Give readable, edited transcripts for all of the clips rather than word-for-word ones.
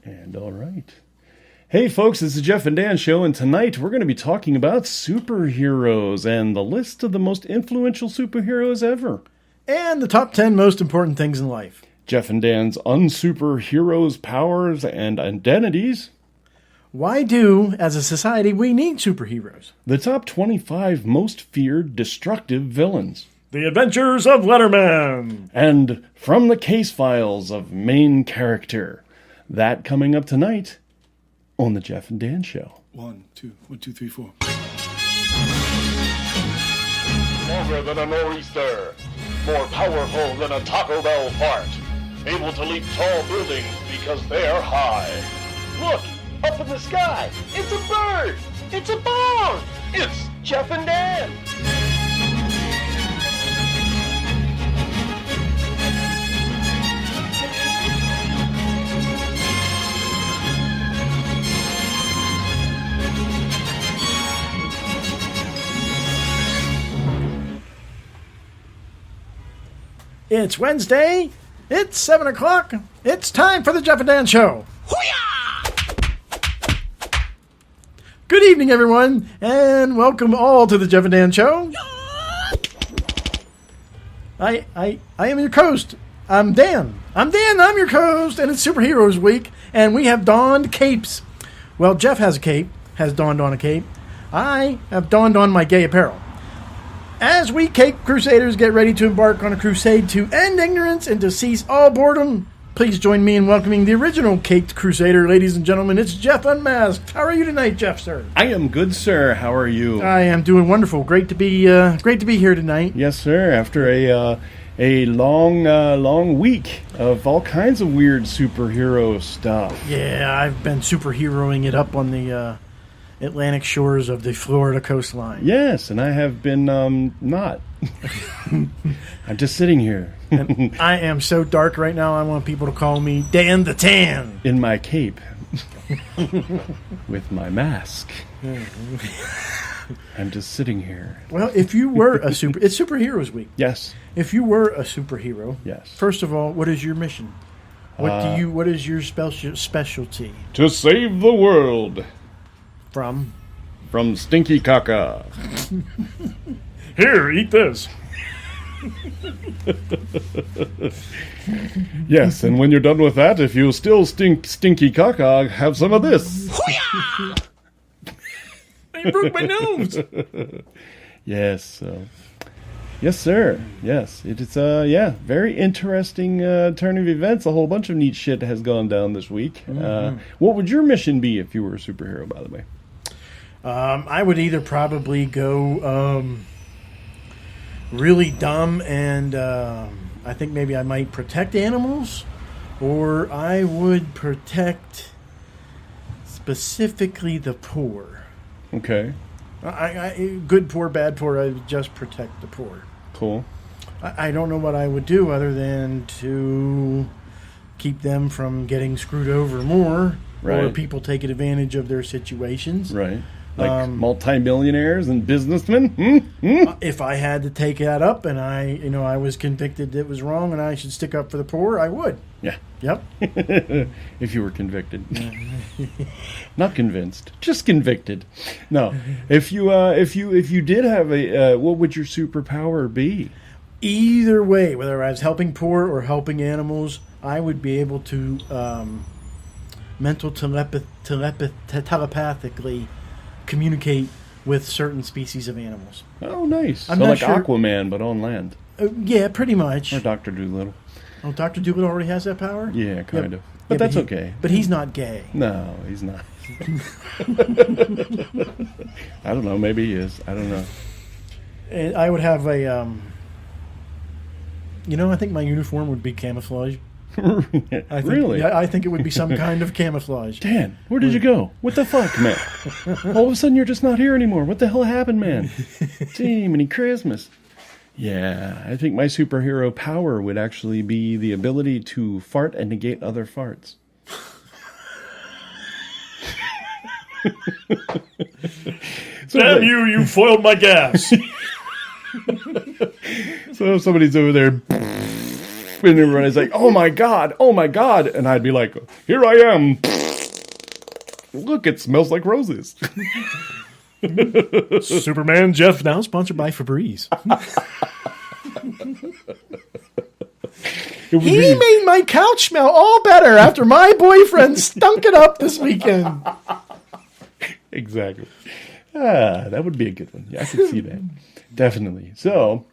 And all right. Hey folks, this is Jeff and Dan Show, and tonight we're going to be talking about superheroes and the list of the most influential superheroes ever. And the top 10 most important things in life. Jeff and Dan's unsuperheroes, powers, and identities. Why do, as a society, we need superheroes? The top 25 most feared destructive villains. The Adventures of Letterman. And from the case files of main character. That coming up tonight on the Jeff and Dan Show. 1, 2, 3, 4. Longer than a nor'easter, more powerful than a Taco Bell fart, able to leap tall buildings because they're high. Look, up in the sky, it's a bird, it's a bomb, it's Jeff and Dan. It's Wednesday. It's 7 o'clock. It's time for the Jeff and Dan Show. Hoo-yah! Good evening, everyone, and welcome all to the Jeff and Dan Show. I am your co-host. I'm Dan. I'm your co-host, and it's Superheroes Week, and we have donned capes. Well, Jeff has a cape, has donned on a cape. I have donned on my gay apparel. As we Cape Crusaders get ready to embark on a crusade to end ignorance and to cease all boredom, please join me in welcoming the original Caped Crusader, ladies and gentlemen. It's Jeff Unmasked. How are you tonight, Jeff, sir? I am good, sir. How are you? I am doing wonderful. Great to be here tonight. Yes, sir. After a long week of all kinds of weird superhero stuff. Yeah, I've been superheroing it up on the Atlantic shores of the Florida coastline. Yes, and I have been not. I'm just sitting here. And I am so dark right now, I want people to call me Dan the Tan. In my cape. With my mask. I'm just sitting here. Well, if you were it's Superheroes Week. Yes. If you were a superhero, yes. First of all, what is your mission? What is your specialty? To save the world. From Stinky Caca. Here, eat this. Yes, and when you're done with that, if you still stinky caca, have some of this. I broke my nose. Yes. Yes, sir. Yes. It's very interesting turn of events. A whole bunch of neat shit has gone down this week. Mm-hmm. What would your mission be if you were a superhero, by the way? I would either probably go really dumb and I think maybe I might protect animals, or I would protect specifically the poor. Okay. I good poor, bad poor, I would just protect the poor. Cool. I don't know what I would do other than to keep them from getting screwed over more, right. Or people taking advantage of their situations. Right. Like multimillionaires and businessmen? If I had to take that up and I was convicted it was wrong and I should stick up for the poor, I would. Yeah. Yep. If you were convicted. Not convinced. Just convicted. No. If you did have what would your superpower be? Either way, whether I was helping poor or helping animals, I would be able to mental telepathically communicate with certain species of animals. Oh, nice. I'm so not like sure. Aquaman, but on land. Yeah, pretty much. Or Dr. Dolittle. Oh, Dr. Dolittle already has that power? Yeah, kind of. Yeah, But that's okay. But he's not gay. No, he's not. I don't know. Maybe he is. I don't know. And I would have a... I think my uniform would be camouflage. Really? Yeah, I think it would be some kind of camouflage. Dan, where did you go? What the fuck, man? All of a sudden, you're just not here anymore. What the hell happened, man? Gee, many Christmas. Yeah, I think my superhero power would actually be the ability to fart and negate other farts. Damn you, you foiled my gas. So if somebody's over there And everybody's like, oh my God. And I'd be like, here I am. Look, it smells like roses. Superman Jeff now sponsored by Febreze. He made my couch smell all better after my boyfriend stunk it up this weekend. Exactly. That would be a good one. Yeah, I could see that. Definitely. So,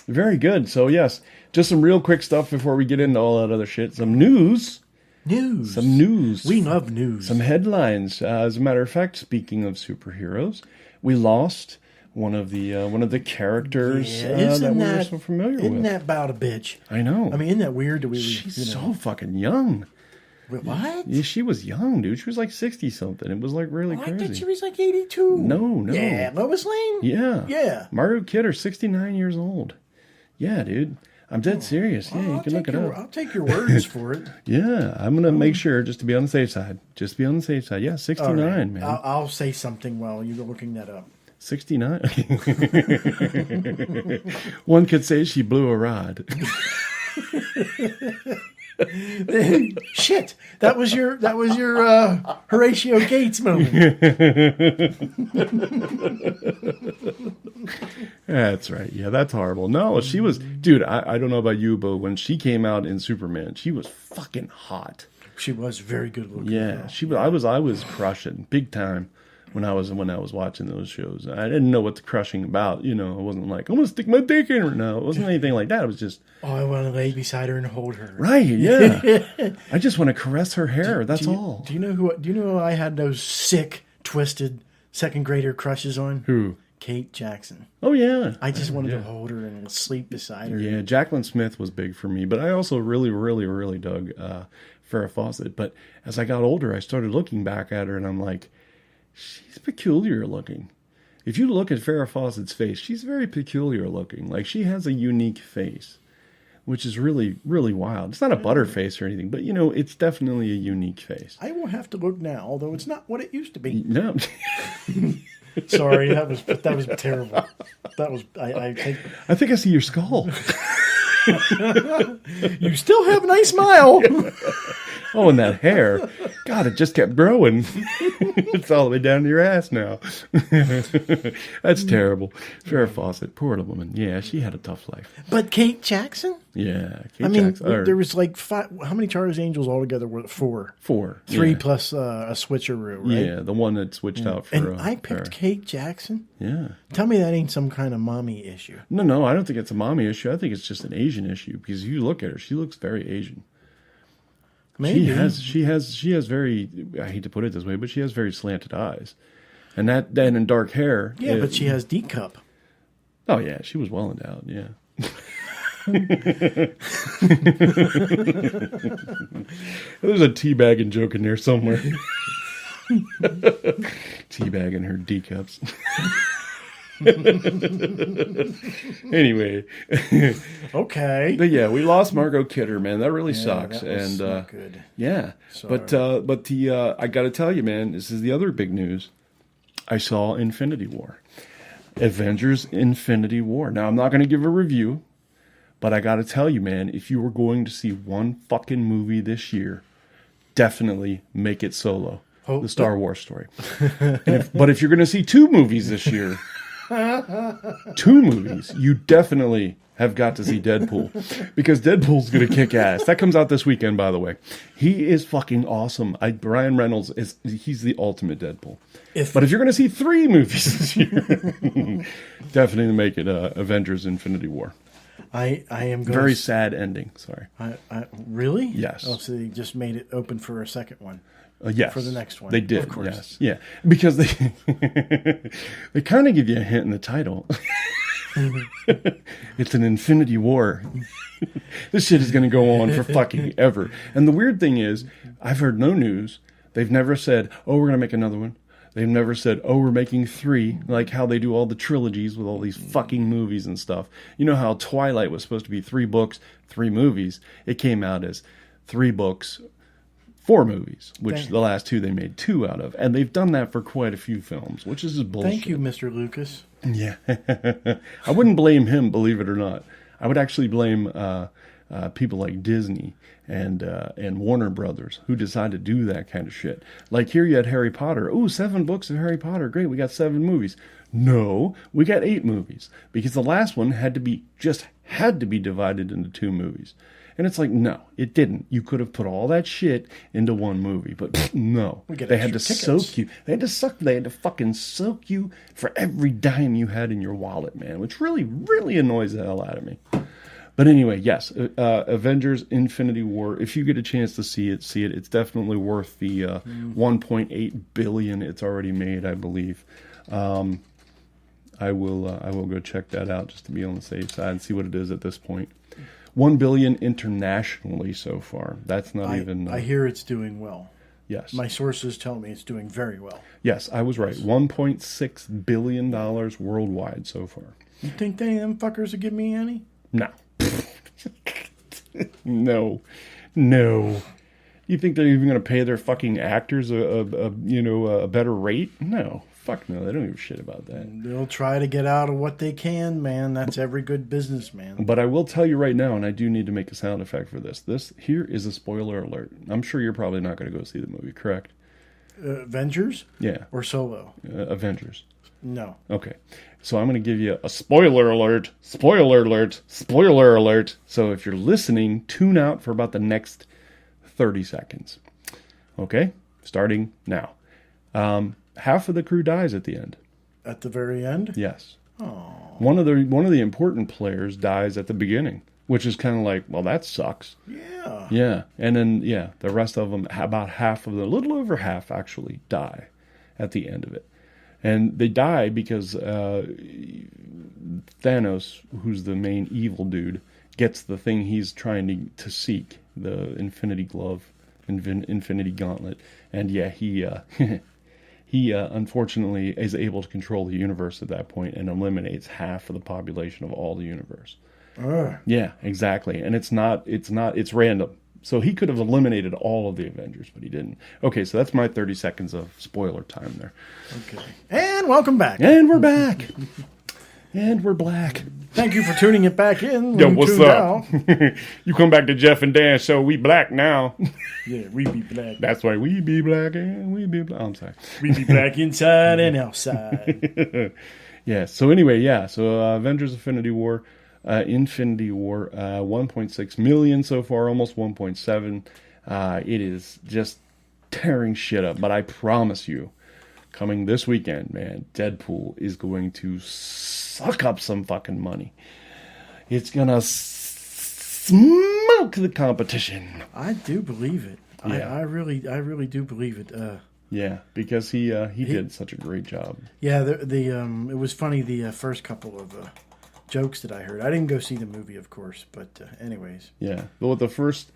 very good. So, yes, just some real quick stuff before we get into all that other shit. Some news. Some news. We love news. Some headlines. As a matter of fact, speaking of superheroes, we lost one of the characters that we were so familiar with. Isn't that about a bitch? I know. I mean, isn't that weird? She's so fucking young. What? Yeah, she was young, dude. She was like 60-something. It was like really I crazy. thought she was like 82. No. Yeah, Lois Lane? Yeah. Yeah. Margot Kidder, 69 years old. Yeah, dude. I'm dead serious. Yeah, you can look it up. I'll take your words for it. Yeah, I'm going to make sure just to be on the safe side. Just be on the safe side. Yeah, 69, right. man. I'll say something while you're looking that up. 69. One could say she blew a rod. Shit, that was your Horatio Gates moment. That's right. Yeah, that's horrible. No, she was, dude. I don't know about you, but when she came out in Superman, she was fucking hot. She was very good looking. Yeah, she was. I was crushing big time when I was watching those shows. I didn't know what the crushing about. You know, I wasn't like I'm gonna stick my dick in her. No, it wasn't anything like that. It was just I want to lay beside her and hold her. right. Yeah, I just want to caress her hair. That's all. Do you know who I had those sick, twisted second grader crushes on? Who? Kate Jackson. Oh yeah. I just wanted to hold her and sleep beside her. Yeah, Jacqueline Smith was big for me, but I also really, really, really dug Farrah Fawcett. But as I got older, I started looking back at her, and I'm like, she's peculiar looking. If you look at Farrah Fawcett's face, she's very peculiar looking. Like, she has a unique face, which is really, really wild. It's not a butter face or anything, but, you know, it's definitely a unique face. I will have to look now, although it's not what it used to be. No. Sorry, that was terrible. That was I think I see your skull. You still have a nice smile. Oh, and that hair. God, it just kept growing. It's all the way down to your ass now. That's terrible. Farrah Fawcett, poor little woman. Yeah, she had a tough life. But Kate Jackson? Yeah. Kate Jackson. There was like 5. How many Charlie's Angels altogether were? 4. 4. 3 yeah. plus a switcheroo, right? Yeah, the one that switched out for And I picked Farrah. Kate Jackson? Yeah. Tell me that ain't some kind of mommy issue. No, I don't think it's a mommy issue. I think it's just an Asian issue because you look at her, she looks very Asian. Maybe. She has very, I hate to put it this way, but she has very slanted eyes. And and dark hair. Yeah, but she has D cup. Oh yeah, she was well endowed, yeah. There's a teabagging joke in there somewhere. Teabagging her D cups. Anyway. Okay. But yeah, we lost Margot Kidder, man. That really sucks. That was and not good. yeah. Sorry. But I got to tell you, man, this is the other big news. I saw Infinity War. Avengers Infinity War. Now, I'm not going to give a review, but I got to tell you, man, if you were going to see one fucking movie this year, definitely make it Solo. The Star Wars story. But if you're going to see 2 movies this year, 2 movies, you definitely have got to see Deadpool, because Deadpool's going to kick ass. That comes out this weekend, by the way. He is fucking awesome. Ryan Reynolds he's the ultimate Deadpool. But if you're going to see 3 movies this year, definitely make it Avengers Infinity War. I am going very sad ending. Sorry. Really? Yes. Oh, so they just made it open for a second one. Yes. For the next one. They did, of course. yes. Yeah. Because they they kind of give you a hint in the title. It's an Infinity War. This shit is going to go on for fucking ever. And the weird thing is, I've heard no news. They've never said, oh, we're going to make another one. They've never said, oh, we're making 3, like how they do all the trilogies with all these fucking movies and stuff. You know how Twilight was supposed to be 3 books, 3 movies. It came out as 3 books, 4 movies, which the last 2 they made 2 out of. And they've done that for quite a few films, which is just bullshit. Thank you, Mr. Lucas. Yeah. I wouldn't blame him, believe it or not. I would actually blame people like Disney and Warner Brothers who decide to do that kind of shit. Like here you had Harry Potter. Ooh, 7 books of Harry Potter. Great, we got 7 movies. No, we got 8 movies because the last one had to be divided into 2 movies. And it's like, no, it didn't. You could have put all that shit into one movie, but no. They had to soak you. They had to fucking soak you for every dime you had in your wallet, man, which really, really annoys the hell out of me. But anyway, yes, Avengers Infinity War, if you get a chance to see it. It's definitely worth the $1.8 billion it's already made, I believe. I will go check that out just to be on the safe side and see what it is at this point. 1 billion internationally so far. That's not even... I hear it's doing well. Yes. My sources tell me it's doing very well. Yes, I was right. $1.6 billion worldwide so far. You think them fuckers would give me any? No. No. You think they're even going to pay their fucking actors a better rate? No. Fuck no, they don't give a shit about that. They'll try to get out of what they can, man. That's every good businessman. But I will tell you right now, and I do need to make a sound effect for this. This here is a spoiler alert. I'm sure you're probably not going to go see the movie, correct? Avengers? Yeah. Or Solo? Avengers. No. Okay. So I'm going to give you a spoiler alert, spoiler alert, spoiler alert. So if you're listening, tune out for about the next 30 seconds. Okay? Starting now. Half of the crew dies at the end. At the very end? Yes. Oh. One of the important players dies at the beginning, which is kind of like, well, that sucks. Yeah. Yeah. And then, the rest of them, about half of them, a little over half actually, die at the end of it. And they die because Thanos, who's the main evil dude, gets the thing he's trying to seek, the Infinity Glove, Infinity Gauntlet. And he... He unfortunately is able to control the universe at that point and eliminates half of the population of all the universe. Yeah, exactly. And it's random. So he could have eliminated all of the Avengers, but he didn't. Okay, so that's my 30 seconds of spoiler time there. Okay. And welcome back. And we're back. And we're black. Thank you for tuning it back in. Yo, what's up? You come back to Jeff and Dan show. We black now. Yeah, we be black. That's why we be black and we be black. Oh, I'm sorry. We be black inside and outside. Yeah. So anyway, So Avengers Infinity War, 1.6 million so far, almost 1.7. It is just tearing shit up. But I promise you, coming this weekend, man, Deadpool is going to suck up some fucking money. It's gonna smoke the competition. I do believe it. Yeah. I really do believe it. Yeah, because he did such a great job. Yeah, it was funny the first couple of jokes that I heard. I didn't go see the movie, of course, but anyways. Yeah, but the first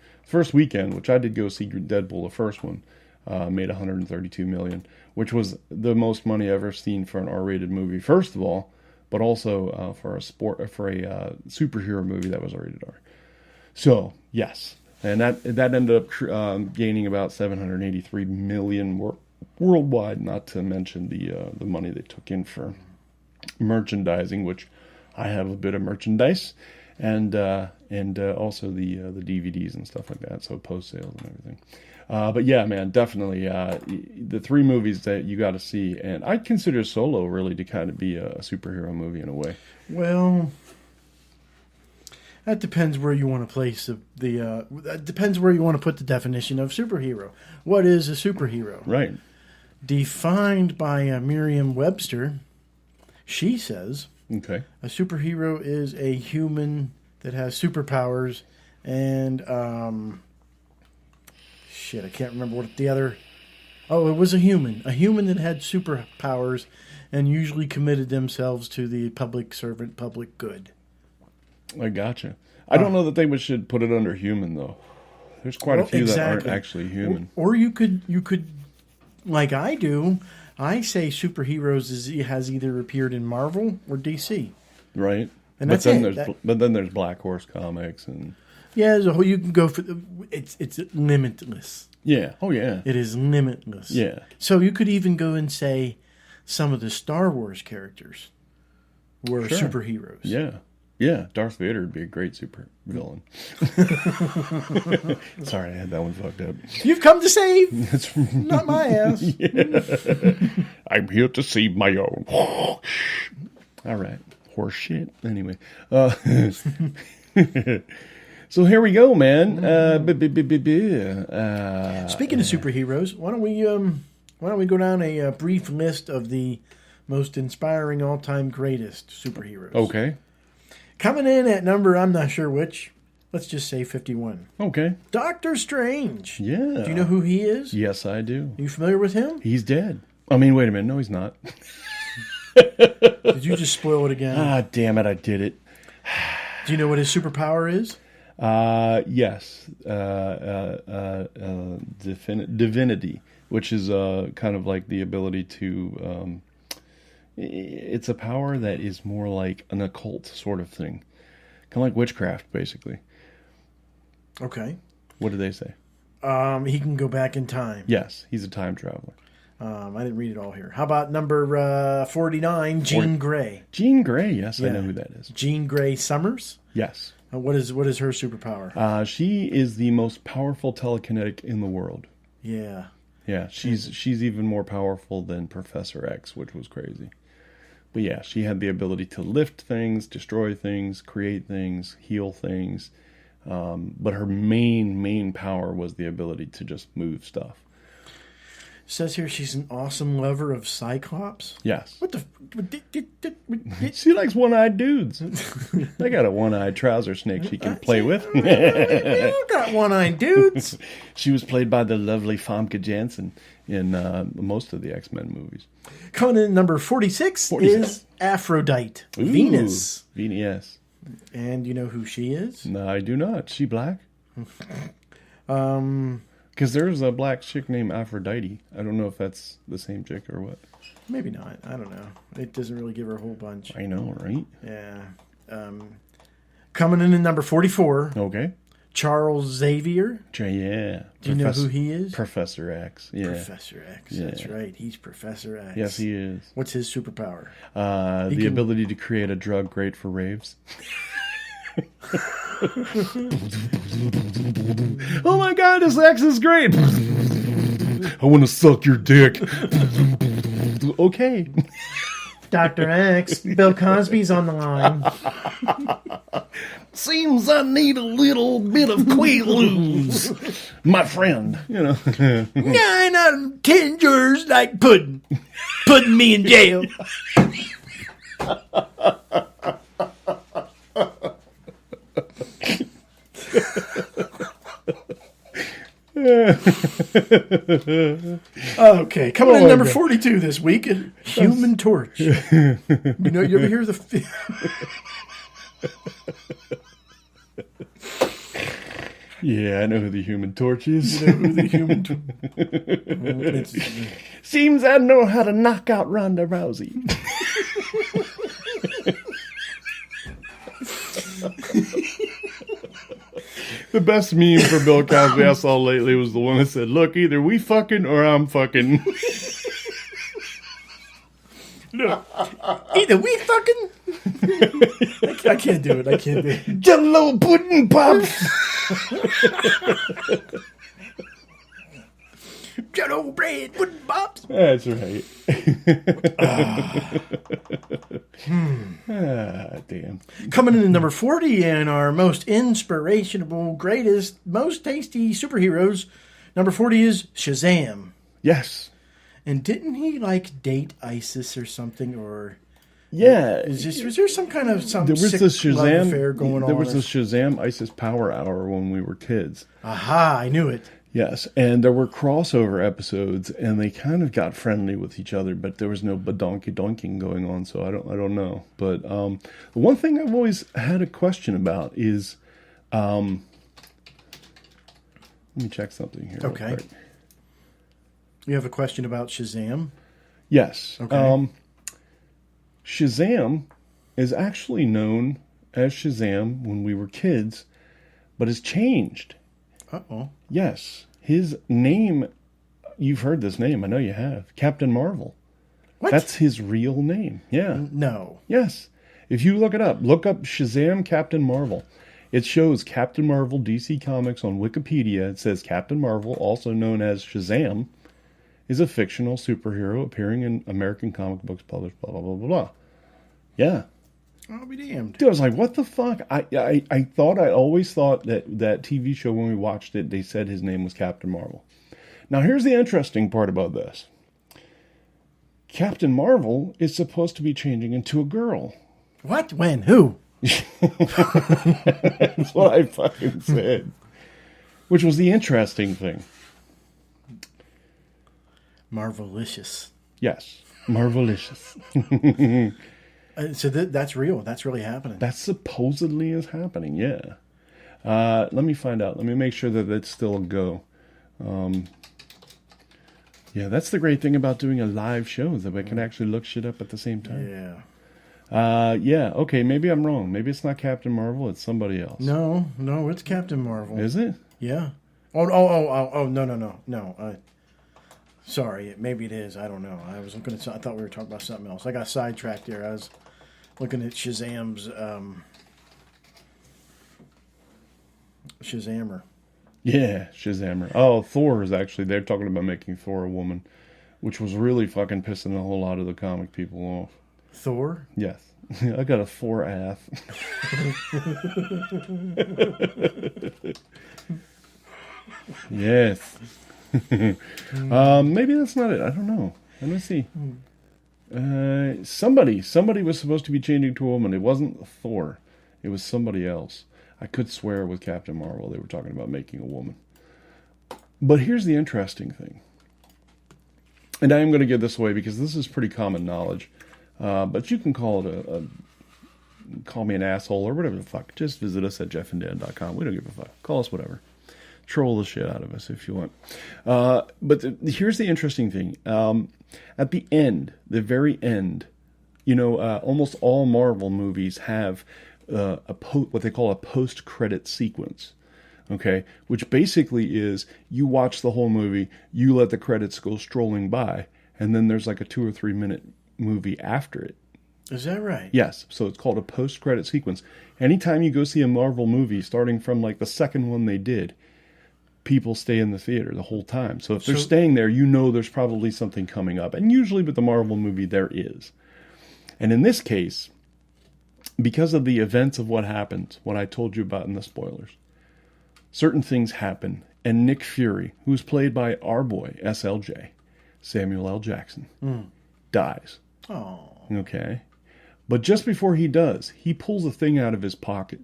weekend, which I did go see Deadpool, the first one, made 132 million, which was the most money ever seen for an R-rated movie. First of all, but also for a superhero movie that was rated R. So yes, and that ended up gaining about 783 million worldwide. Not to mention the money they took in for merchandising, which I have a bit of merchandise, and also the DVDs and stuff like that. So post sales and everything. But yeah, man, definitely the 3 movies that you got to see, and I consider Solo really to kind of be a superhero movie in a way. Well, that depends where you want to place that depends where you want to put the definition of superhero. What is a superhero? Right. Defined by Merriam-Webster, she says, okay, a superhero is a human that has superpowers and I can't remember what the other... Oh, it was a human. A human that had superpowers and usually committed themselves to the public servant, public good. I gotcha. I don't know that they should put it under human, though. There's quite a few that aren't actually human. Or you could, like I do, I say superheroes has either appeared in Marvel or DC. Right. And but that's then there's Black Horse Comics and... Yeah, as a whole, you can go for it's limitless. Yeah. Oh, yeah. It is limitless. Yeah. So you could even go and say some of the Star Wars characters were superheroes. Yeah. Yeah, Darth Vader would be a great super villain. Sorry, I had that one fucked up. You've come to save, That's not my ass. I'm here to save my own. All right, horse shit. Anyway, so here we go, man. Speaking of superheroes, why don't we go down a brief list of the most inspiring all-time greatest superheroes? Okay. Coming in at number, I'm not sure which. Let's just say 51. Okay. Doctor Strange. Yeah. Do you know who he is? Yes, I do. You familiar with him? He's dead. I mean, wait a minute. No, he's not. Did you just spoil it again? Ah, damn it. I did it. Do you know what his superpower is? Yes. Divinity, which is kind of like the ability to... it's a power that is more like an occult sort of thing. Kind of like witchcraft, basically. Okay. What did they say? He can go back in time. Yes, he's a time traveler. I didn't read it all here. How about number 49, Jean Grey? Jean Grey, yes, I Yeah. know who that is. Jean Grey Summers? Yes. What is her superpower? She is the most powerful telekinetic in the world. Yeah. Yeah, she's even more powerful than Professor X, which was crazy. But yeah, she had the ability to lift things, destroy things, create things, heal things. But her main power was the ability to just move stuff. Says here she's an awesome lover of Cyclops. Yes. What the? She likes one-eyed dudes. They got a one-eyed trouser snake she can play with. We all got one-eyed dudes. She was played by the lovely Famke Janssen in most of the X-Men movies. Coming in number 46 is Aphrodite, Ooh, Venus. Yes. And you know who she is? No, I do not. She black? Because there's a black chick named Aphrodite. I don't know if that's the same chick or what. Maybe not. I don't know. It doesn't really give her a whole bunch. I know, right? Yeah. Coming in at number 44, Okay. Charles Xavier. Yeah. Do you know who he is? Professor X. Yeah. Professor X. Yeah. That's right. He's Professor X. Yes, he is. What's his superpower? The ability to create a drug great for raves. Oh my god, this X is great. I want to suck your dick. Okay. Dr. X. Bill Cosby's on the line. Seems I need a little bit of Quaaludes, my friend. You know. 9 out of 10 jurors like pudding. Putting me in jail. Okay, coming in number 42 this week, Human Torch. You ever hear the... Yeah, I know who the Human Torch is. You know who the Human Torch... Seems I know how to knock out Ronda Rousey. The best meme for Bill Cosby I saw lately was the one that said, "Look, either we fucking or I'm fucking." No. Either we fucking... I can't do it. I can't do it. Jello pudding pops. Jello bread, pudding pops. That's right. Damn. Coming in at number 40 and our most inspirational, greatest, most tasty superheroes, number 40 is Shazam. Yes. And didn't he date ISIS or something? Or Yeah. was there some kind of There was sick this love Shazam affair going on? There was this Shazam ISIS Power Hour when we were kids. Aha! I knew it. Yes, and there were crossover episodes, and they kind of got friendly with each other, but there was no badonky donking going on, so I don't know. But the one thing I've always had a question about is, let me check something here. real Okay. quick. You have a question about Shazam? Yes. Okay. Shazam is actually known as Shazam when we were kids, but has changed. Uh-oh. Yes. His name, you've heard this name, I know you have. Captain Marvel. What? That's his real name. Yeah. No. Yes. If you look it up, look up Shazam Captain Marvel. It shows Captain Marvel DC Comics on Wikipedia. It says Captain Marvel, also known as Shazam, is a fictional superhero appearing in American comic books published, blah, blah, blah, blah, blah. Yeah. I'll be damned. Dude, I was like, what the fuck? I always thought that TV show, when we watched it, they said his name was Captain Marvel. Now, here's the interesting part about this. Captain Marvel is supposed to be changing into a girl. What? When? Who? That's what I fucking said. Which was the interesting thing. Marvelicious. Yes. Marvelicious. So that's real. That's really happening. That supposedly is happening, yeah. Let me find out. Let me make sure that that's still a go. Yeah, that's the great thing about doing a live show, is that we can actually look shit up at the same time. Yeah. Yeah, okay, maybe I'm wrong. Maybe it's not Captain Marvel, it's somebody else. No, it's Captain Marvel. Is it? Yeah. No. Sorry, maybe it is. I don't know. I was looking at. I thought we were talking about something else. I got sidetracked there. I was looking at Shazam's Shazammer. Yeah, Shazammer. Oh, Thor is actually, they're talking about making Thor a woman, which was really fucking pissing a whole lot of the comic people off. Thor? Yes. I got a Thor ass. Yes. Maybe that's not it. I don't know. Let me see. Somebody was supposed to be changing to a woman. It wasn't Thor. It was somebody else. I could swear with Captain Marvel they were talking about making a woman. But here's the interesting thing. And I am going to give this away because this is pretty common knowledge. But you can call it call me an asshole or whatever the fuck. Just visit us at jeffanddan.com. We don't give a fuck. Call us whatever. Troll the shit out of us if you want. But here's the interesting thing. At the end, the very end, almost all Marvel movies have what they call a post-credit sequence. Okay, which basically is you watch the whole movie, you let the credits go strolling by, and then there's like a 2 or 3 minute movie after it. Is that right? Yes, so it's called a post-credit sequence. Anytime you go see a Marvel movie, starting from like the second one they did, people stay in the theater the whole time. So if they're staying there, there's probably something coming up. And usually with the Marvel movie, there is. And in this case, because of the events of what happened, what I told you about in the spoilers, certain things happen. And Nick Fury, who's played by our boy, SLJ, Samuel L. Jackson, dies. Oh. Okay? But just before he does, he pulls a thing out of his pocket.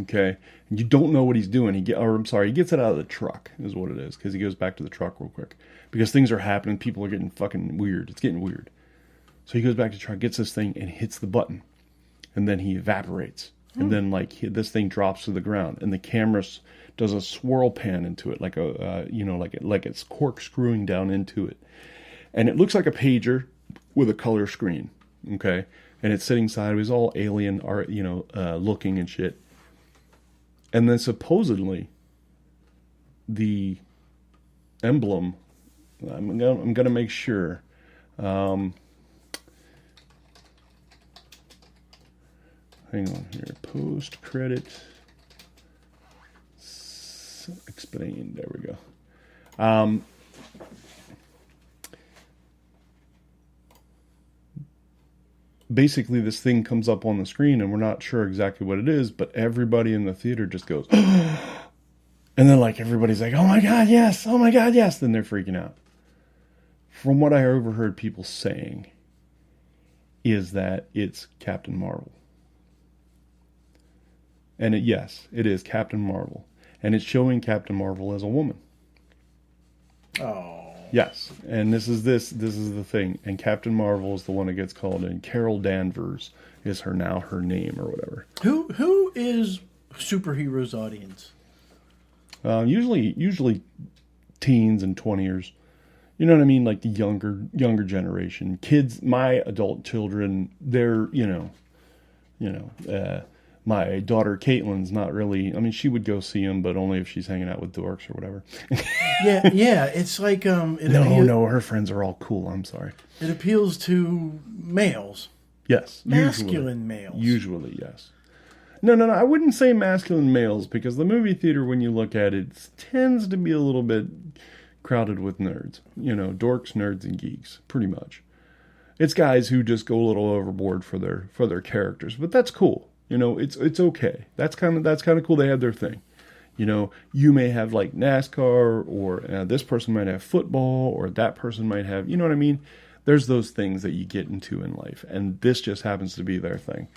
Okay? And you don't know what he's doing. He gets it out of the truck, is what it is. Because he goes back to the truck real quick. Because things are happening. People are getting fucking weird. It's getting weird. So he goes back to the truck, gets this thing, and hits the button. And then he evaporates. And then, this thing drops to the ground. And the camera does a swirl pan into it, like it's corkscrewing down into it. And it looks like a pager with a color screen. Okay? And it's sitting sideways, all alien, looking and shit. And then supposedly, the emblem, I'm gonna make sure. Hang on here. Post credit explained. There we go. Basically, this thing comes up on the screen, and we're not sure exactly what it is, but everybody in the theater just goes, and then everybody's like, "Oh my god, yes! Oh my god, yes!" Then they're freaking out. From what I overheard people saying, is that it's Captain Marvel. And it is Captain Marvel. And it's showing Captain Marvel as a woman. Oh. Yes. And this is the thing. And Captain Marvel is the one that gets called in. Carol Danvers is her name or whatever. Who is superheroes audience? Usually teens and 20ers. You know what I mean? Like the younger generation. Kids, my adult children, they're, my daughter Caitlin's not really. I mean, she would go see him, but only if she's hanging out with dorks or whatever. yeah. It's like no, her friends are all cool. I'm sorry. It appeals to males. Yes. Masculine males. Usually, yes. No. I wouldn't say masculine males because the movie theater, when you look at it, tends to be a little bit crowded with nerds. Dorks, nerds, and geeks, pretty much. It's guys who just go a little overboard for their characters, but that's cool. It's okay. That's kind of cool. They have their thing. You may have like NASCAR, or this person might have football, or that person might have, you know what I mean? There's those things that you get into in life, and this just happens to be their thing.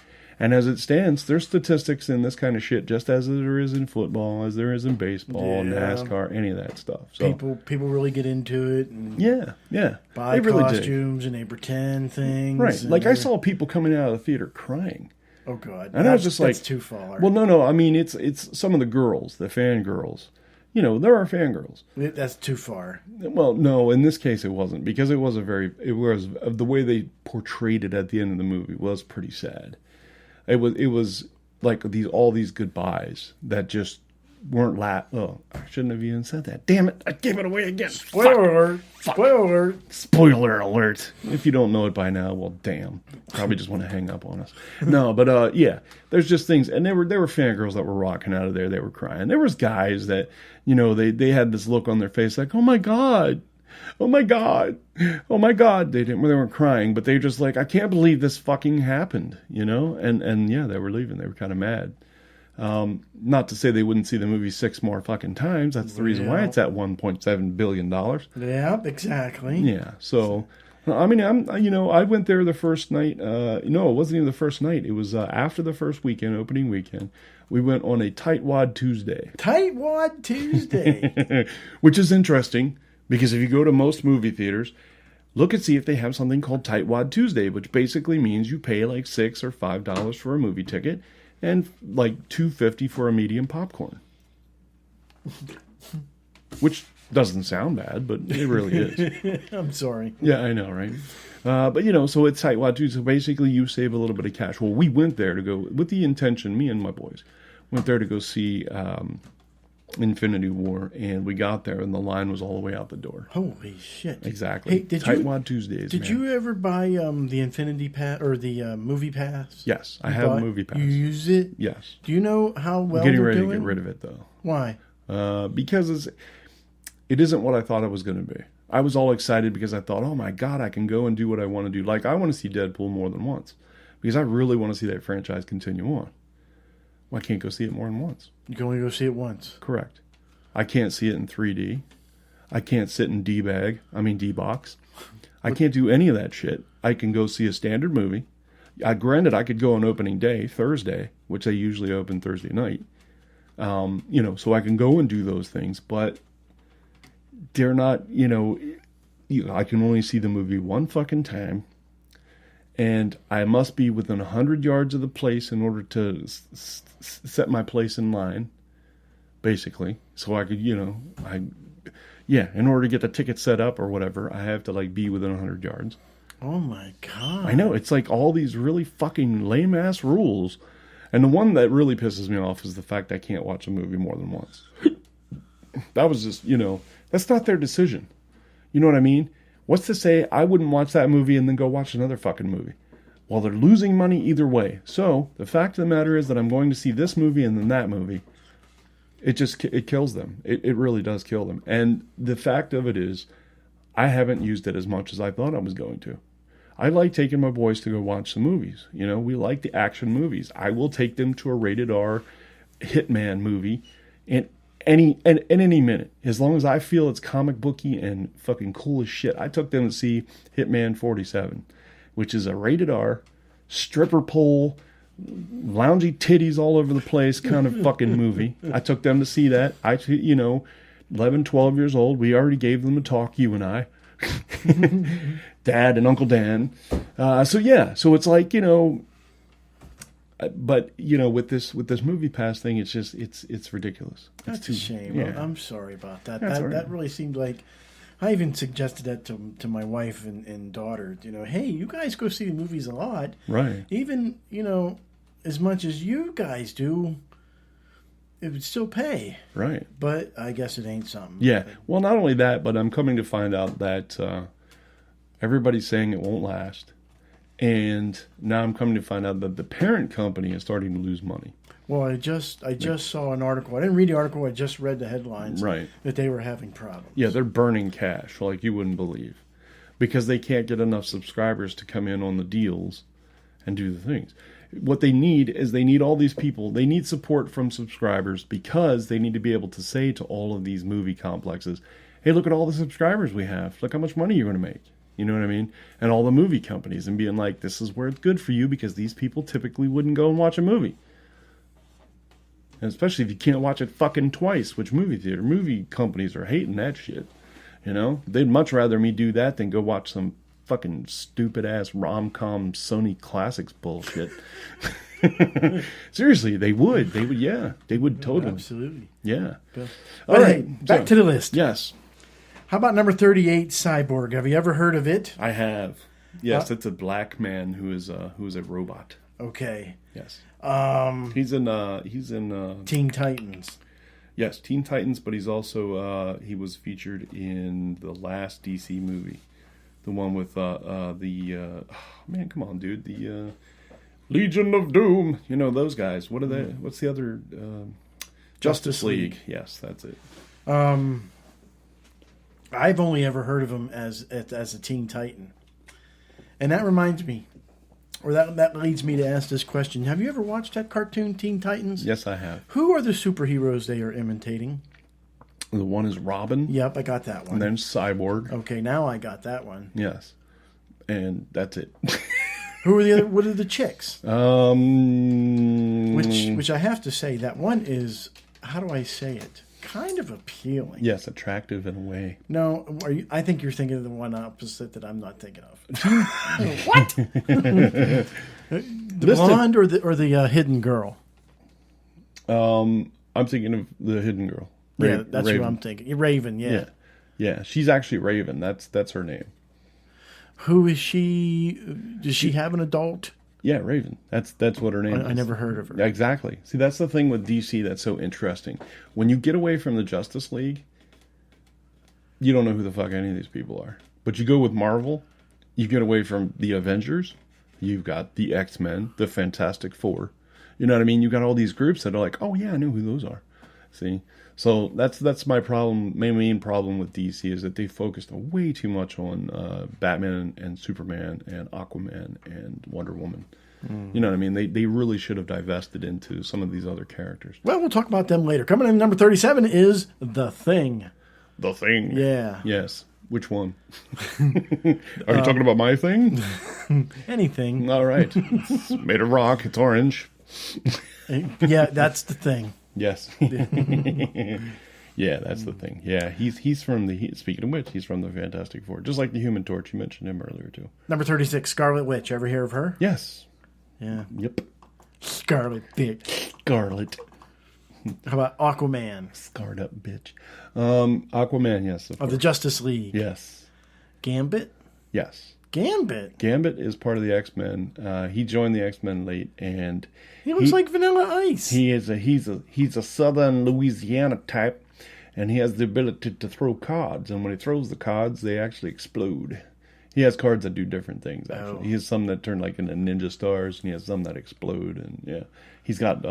And as it stands, there's statistics in this kind of shit, just as there is in football, as there is in baseball, NASCAR, any of that stuff. So people really get into it. And yeah, buy they really costumes and they pretend things. Right, like I saw people coming out of the theater crying. Oh God, and I was just like, that's too far. Well, no. I mean, it's some of the girls, the fangirls. There are fangirls. That's too far. Well, no, in this case it wasn't, because it was the way they portrayed it at the end of the movie was pretty sad. It was like all these goodbyes that just weren't Oh, I shouldn't have even said that. Damn it! I gave it away again. Spoiler alert! Spoiler alert! Spoiler alert! If you don't know it by now, well, damn. Probably just want to hang up on us. No, but yeah, there's just things, and there were fangirls that were rocking out of there. They were crying. There was guys that they had this look on their face like, oh my God. Oh my God. Oh my God. They weren't crying, but they were just like, I can't believe this fucking happened, and yeah, they were leaving. They were kind of mad. Not to say they wouldn't see the movie 6 more fucking times. That's the reason why it's at $1.7 billion. Yeah, exactly. Yeah. So, I mean, I went there the first night. No, it wasn't even the first night. It was after the first weekend, opening weekend. We went on a Tightwad Tuesday. Tightwad Tuesday. Which is interesting, because if you go to most movie theaters, look and see if they have something called Tightwad Tuesday, which basically means you pay like $6 or $5 for a movie ticket and like $2.50 for a medium popcorn. Which doesn't sound bad, but it really is. I'm sorry. Yeah, I know, right? But so it's Tightwad Tuesday. So basically you save a little bit of cash. Well, we went there to go, with the intention, me and my boys, went there to go see Infinity War, and we got there, and the line was all the way out the door. Holy shit! Exactly. Hey, Tightwad Tuesdays. Did you ever buy the Infinity Pass or the movie pass? Yes, I have a movie pass. You use it? Yes. Do you know how well I'm getting ready doing? to get rid of it, though. Why? Because it isn't what I thought it was going to be. I was all excited because I thought, oh my God, I can go and do what I want to do. Like, I want to see Deadpool more than once, because I really want to see that franchise continue on. Well, I can't go see it more than once. You can only go see it once. Correct. I can't see it in 3D. I can't sit in D-box. I can't do any of that shit. I can go see a standard movie. Granted, I could go on opening day, Thursday, which they usually open Thursday night. So I can go and do those things, but they're not, I can only see the movie one fucking time, and I must be within 100 yards of the place in order to set my place in line, basically. So I could, in order to get the ticket set up or whatever, I have to be within 100 yards. Oh my God. I know, it's like all these really fucking lame-ass rules. And the one that really pisses me off is the fact I can't watch a movie more than once. That was just, that's not their decision. You know what I mean? What's to say I wouldn't watch that movie and then go watch another fucking movie? Well, they're losing money either way. So, the fact of the matter is that I'm going to see this movie and then that movie. It kills them. It really does kill them. And the fact of it is, I haven't used it as much as I thought I was going to. I like taking my boys to go watch the movies. We like the action movies. I will take them to a rated R Hitman movie in any minute, as long as I feel it's comic booky and fucking cool as shit. I took them to see Hitman 47, which is a rated R stripper pole, loungy titties all over the place kind of fucking movie. I took them to see that. 11, 12 years old. We already gave them a talk, you and I. Dad and Uncle Dan. So it's like, but with this movie pass thing, it's just it's ridiculous. That's a shame. Yeah. I'm sorry about that. That's all right. That really seemed like, I even suggested that to my wife and daughter. Hey, you guys go see the movies a lot, right? Even as much as you guys do, it would still pay, right? But I guess it ain't something. Yeah. Well, not only that, but I'm coming to find out that everybody's saying it won't last. And now I'm coming to find out that the parent company is starting to lose money. Well, I just saw an article. I didn't read the article. I just read the headlines. Right. That they were having problems. Yeah, they're burning cash like you wouldn't believe. Because they can't get enough subscribers to come in on the deals and do the things. What they need is they need all these people. They need support from subscribers because they need to be able to say to all of these movie complexes, hey, look at all the subscribers we have. Look how much money you're going to make. You know what I mean? And all the movie companies and being like, this is where it's good for you because these people typically wouldn't go and watch a movie. And especially if you can't watch it fucking twice, which movie companies are hating that shit. You know? They'd much rather me do that than go watch some fucking stupid-ass rom-com Sony Classics bullshit. Seriously, they would. They would, yeah. They would totally. Absolutely. Yeah. But All hey, right. back to the list. Yes, How about number 38, Cyborg? Have you ever heard of it? I have. Yes, it's a black man who is a robot. Okay. Yes. He's in Teen Titans. yes, Teen Titans, but he's also he was featured in the last DC movie. The one with man, come on, dude. The Legion of Doom. You know those guys. What are they? What's the other? Justice League. Yes, that's it. I've only ever heard of him as a Teen Titan. And that reminds me, or that leads me to ask this question. Have you ever watched that cartoon, Teen Titans? Yes, I have. Who are the superheroes they are imitating? The one is Robin, Yep, I got that one. and then Cyborg. Okay, now I got that one. Yes, and that's it. Who are the other? What are the chicks? Um, Which I have to say, that one is, how do I say it? Kind of appealing. yes, attractive in a way. No, I think you're thinking of the one opposite that I'm not thinking of. What? The blonde or the hidden girl? I'm thinking of the hidden girl. Yeah, that's Raven. who I'm thinking. Raven, yeah. Yeah, she's actually Raven. That's her name. Who is she? Does she have an adult? Yeah, Raven. That's what her name is. I never heard of her. Yeah, exactly. See, that's the thing with DC that's so interesting. When you get away from the Justice League, you don't know who the fuck any of these people are. But you go with Marvel, you get away from the Avengers, you've got the X-Men, the Fantastic Four. You know what I mean? You got all these groups that are like, oh yeah, I know who those are. See? So that's my problem. My main problem with DC is that they focused way too much on Batman and Superman and Aquaman and Wonder Woman. You know what I mean? They really should have divested into some of these other characters. Well, we'll talk about them later. Coming in number 37 is The Thing. The Thing. Yeah. Yes. Which one? Are you talking about my thing? Anything. All right. It's made of rock. It's orange. Yeah, that's The Thing. Yes. Yeah, that's the thing. Yeah, he's from speaking of which, he's from the Fantastic Four. Just like the Human Torch, you mentioned him earlier too. Number 36, Scarlet Witch. Ever hear of her? Yes. Yeah. Yep. Scarlet Bitch. Scarlet. How about Aquaman? Scarred up bitch. Aquaman, yes. Of the Justice League. Yes. Gambit? Yes. Gambit? Gambit is part of the X-Men. He joined the X-Men late, and He looks like Vanilla Ice. he's a Southern Louisiana type, and he has the ability to throw cards. And when he throws the cards, they actually explode. He has cards that do different things. Actually, He has some that turn like into ninja stars, and he has some that explode. And yeah, he's got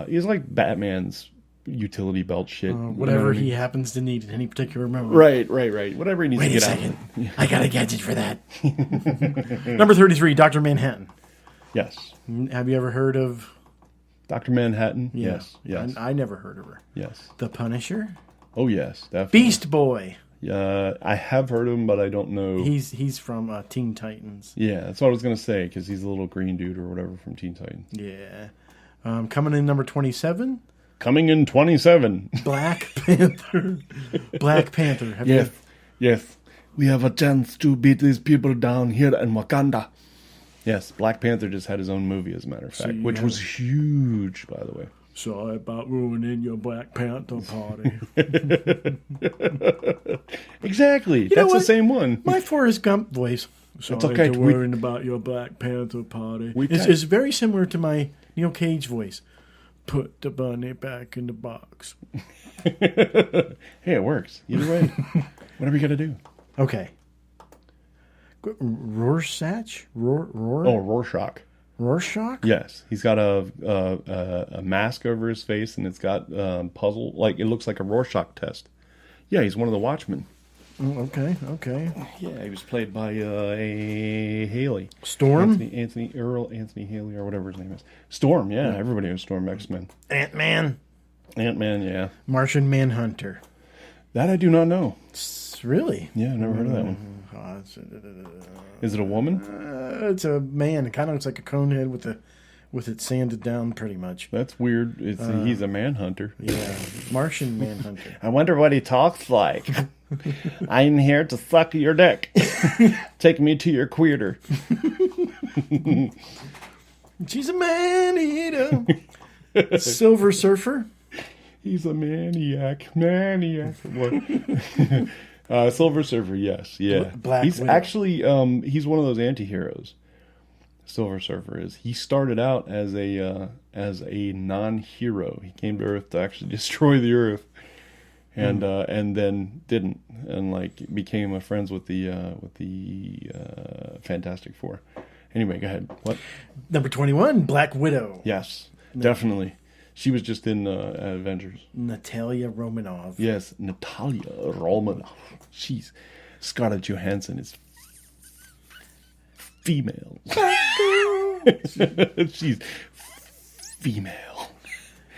he's like Batman's utility belt shit. Whatever he happens to need at any particular moment. Right. Whatever he needs Wait to a get second. out. I got a gadget for that. Number 33, Dr. Manhattan. Yes. Have you ever heard of... Dr. Manhattan? Yeah. Yes. I never heard of her. Yes. The Punisher? Oh, yes. Definitely. Beast Boy. I have heard of him, but I don't know. He's from Teen Titans. Yeah, that's what I was going to say, because he's a little green dude or whatever from Teen Titans. Yeah. Coming in number 27, Coming in 27. Black Panther. Black Panther. Have you... Yes. We have a chance to beat these people down here in Wakanda. Yes, Black Panther just had his own movie, as a matter of fact, which was huge, by the way. Sorry about ruining your Black Panther party. Exactly. know That's the what? same one. My Forrest Gump voice. Sorry okay. to worrying about your Black Panther party. We It's, can- it's very similar to my Neil Cage voice. Put the bunny back in the box. Hey, it works. Either way. Whatever you got to do. Okay. Rorschach? Oh, Rorschach. Rorschach? Yes, he's got a mask over his face, and it's got puzzle, like it looks like a Rorschach test. Yeah, he's one of the Watchmen. Okay. Yeah, he was played by a Haley. Storm? Anthony Haley, or whatever his name is. Storm, yeah. Everybody was Storm, X-Men. Ant-Man. Ant-Man, yeah. Martian Manhunter. That I do not know. Really? Yeah, never heard of that one. Is it a woman? It's a man. It kind of looks like a cone head with it sanded down pretty much. That's weird. He's a manhunter. Yeah, Martian Manhunter. I wonder what he talks like. I'm here to suck your dick. Take me to your queerter. She's a man-eater. Silver Surfer. He's a maniac. What? Silver Surfer, yes. Yeah. Black he's Widow. actually, he's one of those anti-heroes. Silver Surfer is. He started out as a non-hero. He came to Earth to actually destroy the Earth, and then didn't, and like became friends with the Fantastic Four. Anyway, go ahead. What? Number 21, Black Widow. Yes, definitely. She was just in Avengers. Natalia Romanoff. Yes, Natalia Romanoff. She's Scarlett Johansson is female. She's female.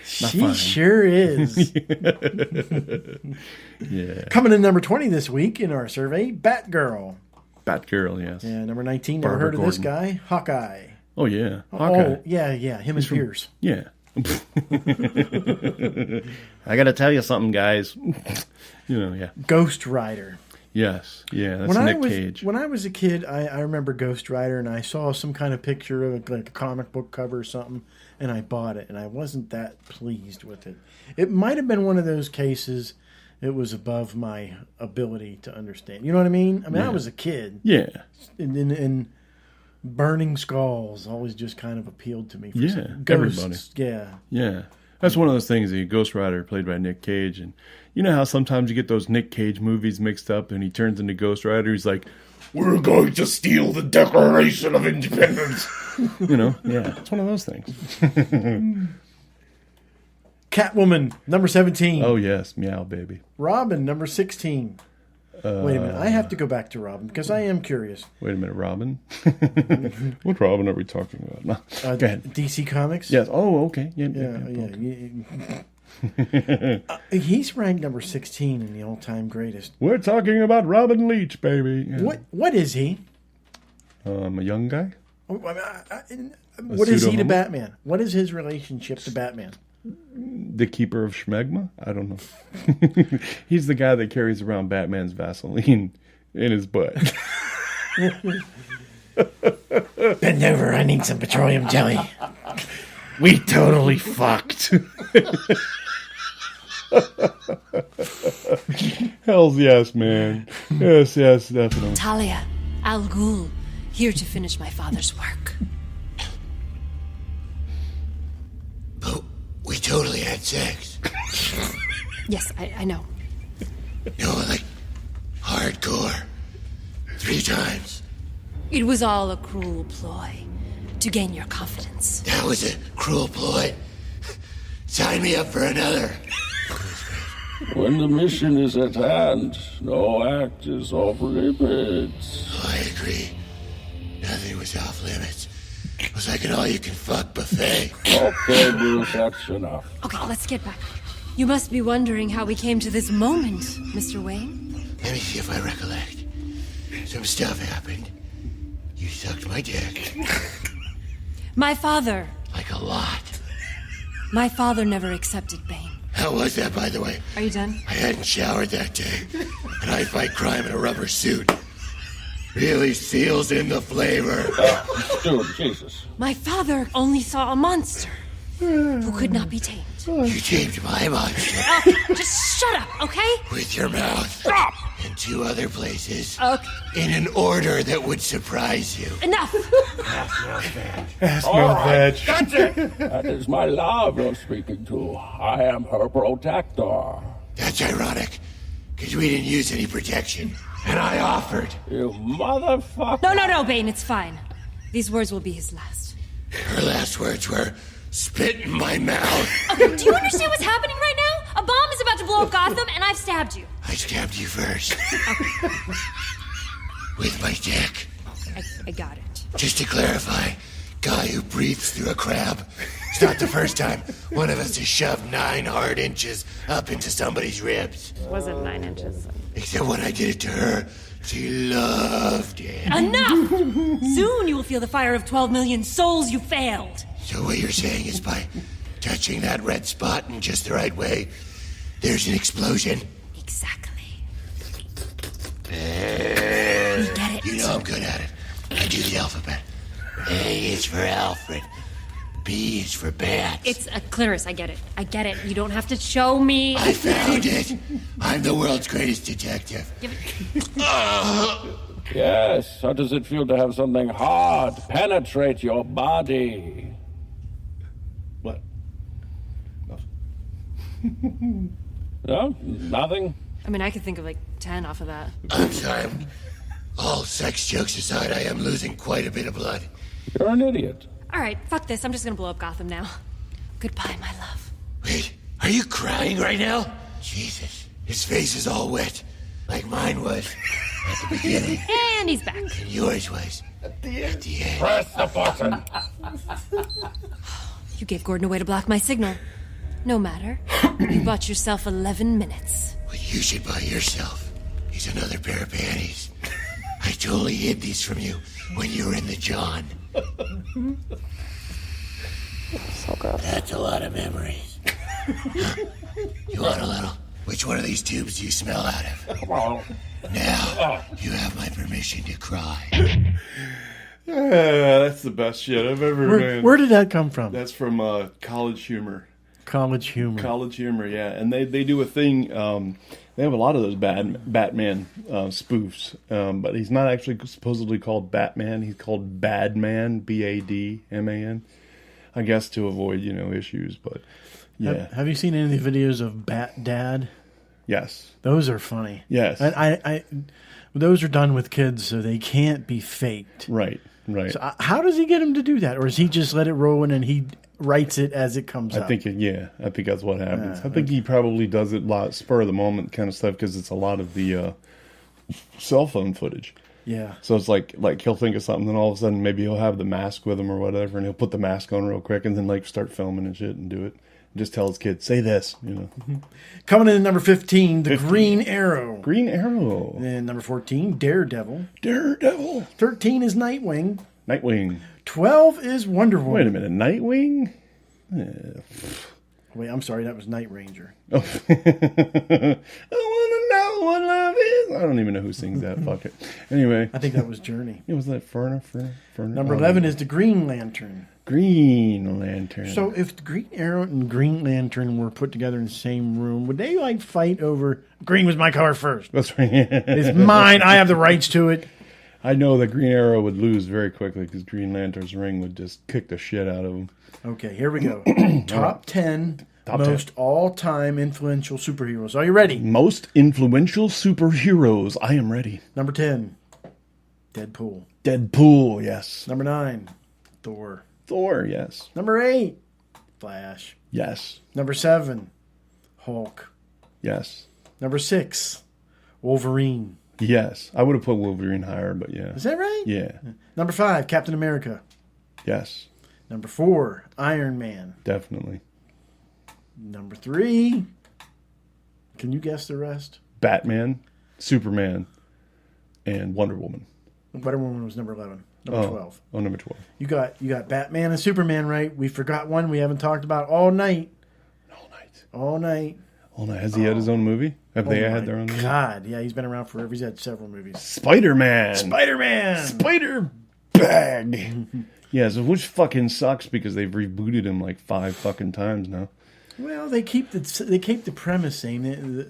She sure is. Yeah. Coming in number 20 this week in our survey, Batgirl. Batgirl, yes. Yeah, number 19, never Barbara heard of this Gordon. guy. Hawkeye. Oh, yeah. Hawkeye. Oh, yeah, him and Pierce. Yeah. I got to tell you something, guys. Yeah. Ghost Rider. Yes. Yeah, that's Nick Cage. When I was a kid, I remember Ghost Rider, and I saw some kind of picture of like a comic book cover or something, and I bought it, and I wasn't that pleased with it. It might have been one of those cases it was above my ability to understand. You know what I mean? I was a kid. Yeah. And Burning Skulls always just kind of appealed to me. For everybody. Ghosts, yeah. Yeah. That's one of those things, the Ghost Rider played by Nick Cage. And you know how sometimes you get those Nick Cage movies mixed up and he turns into Ghost Rider? He's like, we're going to steal the Declaration of Independence. Yeah. It's one of those things. Catwoman, number 17. Oh, yes. Meow, baby. Robin, number 16. Wait a minute. I have to go back to Robin because I am curious. Wait a minute, Robin? What Robin are we talking about? No. Go ahead. DC Comics? Yes. Oh, okay. Yeah. He's ranked number 16 in the all-time greatest. We're talking about Robin Leach, baby. Yeah. What is he? A young guy? What is he to Batman? What is his relationship to Batman? The keeper of Schmegma? I don't know. He's the guy that carries around Batman's Vaseline in his butt. Bend over, I need some petroleum jelly. We totally fucked. Hells yes, man. Yes, definitely. Talia, Al Ghul, here to finish my father's work. But we totally had sex. Yes, I know. No, like hardcore. 3 times. It was all a cruel ploy to gain your confidence. That was a cruel ploy. Sign me up for another. When the mission is at hand, no act is off limits. I agree. Nothing was off limits. It was like an all-you-can-fuck buffet. Okay, Bruce, that's enough. Okay, let's get back. You must be wondering how we came to this moment, Mr. Wayne. Let me see if I recollect. Some stuff happened. You sucked my dick. My father. Like a lot. My father never accepted Bane. How was that, by the way? Are you done? I hadn't showered that day, and I fight crime in a rubber suit. Really seals in the flavor. Dude, Jesus. My father only saw a monster who could not be tamed. You tamed my monster Just shut up, okay? with your mouth. Stop! In 2 other places. Okay, In an order that would surprise you. enough. All right, that's it. That is my love you're speaking to. I am her protector. That's ironic, because we didn't use any protection. And I offered. You motherfucker. No, Bane, it's fine. These words will be his last. Her last words were, spit in my mouth. Okay, do you understand what's happening right now? A bomb is about to blow up Gotham, and I've stabbed you. I stabbed you first. With my dick. I got it. Just to clarify, guy who breathes through a crab. It's not the first time one of us has shoved 9 hard inches up into somebody's ribs. Wasn't 9 inches. Except when I did it to her, she loved it. Enough! Soon you will feel the fire of 12 million souls you failed. So what you're saying is by touching that red spot in just the right way, there's an explosion? Exactly. You get it. You know I'm good at it. I do the alphabet. A is for Alfred. B is for bats. It's Clarice, I get it. You don't have to show me. I found it. I'm the world's greatest detective. Give it. Yes, how does it feel to have something hard penetrate your body? What? No? Nothing? I mean, I could think of like 10 off of that. I'm sorry. All sex jokes aside, I am losing quite a bit of blood. You're an idiot. All right, fuck this. I'm just gonna blow up Gotham now. Goodbye, my love. Wait, are you crying right now? Jesus, his face is all wet, like mine was at the beginning. And he's back. And yours was at the end. Press the button. You gave Gordon a way to block my signal. No matter. You bought yourself 11 minutes. What you should buy yourself is another pair of panties. I totally hid these from you when you were in the John. So gross. That's a lot of memories. You want a little? Which one of these tubes do you smell out of? Come on. Now, you have my permission to cry. Yeah, that's the best shit I've ever been. Where did that come from? That's from College Humor. College Humor. College Humor, yeah. And they do a thing, they have a lot of those Batman spoofs, but he's not actually supposedly called Batman. He's called Badman, Badman, I guess to avoid, issues, but yeah. Have you seen any of the videos of Bat Dad? Yes. Those are funny. Yes. And I those are done with kids, so they can't be faked. Right. So how does he get him to do that? Or does he just let it roll in and he writes it as it comes out? I think that's what happens. I think he probably does it a lot spur of the moment kind of stuff because it's a lot of the cell phone footage. Yeah. So it's like he'll think of something, and all of a sudden maybe he'll have the mask with him or whatever, and he'll put the mask on real quick, and then start filming and shit and do it. And just tell his kids, say this, Coming in at number 15, the Green Arrow. Green Arrow. And number 14, Daredevil. 13 is Nightwing. Nightwing. 12 is Wonder Woman. Wait a minute, Nightwing? Wait, I'm sorry, that was Night Ranger. Oh. I want to know what love is. I don't even know who sings that. Fuck it. Anyway. I think that was Journey. It was that Ferner. Number 11 is the Green Lantern. Green Lantern. So if the Green Arrow and Green Lantern were put together in the same room, would they fight over green was my color first? That's right. It's mine. I have the rights to it. I know the Green Arrow would lose very quickly because Green Lantern's ring would just kick the shit out of him. Okay, here we go. Top 10 most all-time influential superheroes. Are you ready? Most influential superheroes. I am ready. Number 10, Deadpool. Deadpool, yes. Number 9, Thor. Thor, yes. Number 8, Flash. Yes. Number 7, Hulk. Yes. Number 6, Wolverine. Yes. I would have put Wolverine higher, but yeah. Is that right? Yeah. Number 5, Captain America. Yes. Number 4, Iron Man. Definitely. Number 3, can you guess the rest? Batman, Superman, and Wonder Woman. Wonder Woman was number 11. Number 12. Oh, number 12. You got Batman and Superman right. We forgot one we haven't talked about all night. All night. Has he had his own movie? Have they had their own movie? God, yeah, he's been around forever. He's had several movies. Spider-Man. Spider Bag. Yeah, so which fucking sucks because they've rebooted him 5 fucking times now. Well, they keep the premise same.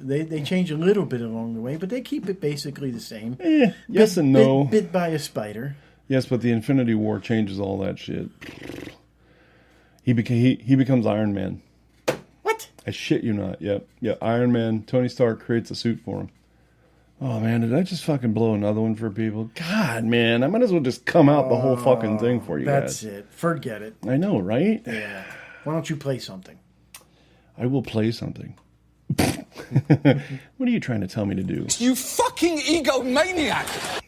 They change a little bit along the way, but they keep it basically the same. Yes and no. Bit by a spider. Yes, but the Infinity War changes all that shit. He becomes Iron Man. What? I shit you not. Yep. Yeah, Iron Man. Tony Stark creates a suit for him. Oh, man, did I just fucking blow another one for people? God, man, I might as well just come out the whole fucking thing for you That's guys. it. Forget it. I know, right? Yeah. Why don't you play something? I will play something. What are you trying to tell me to do? You fucking egomaniac!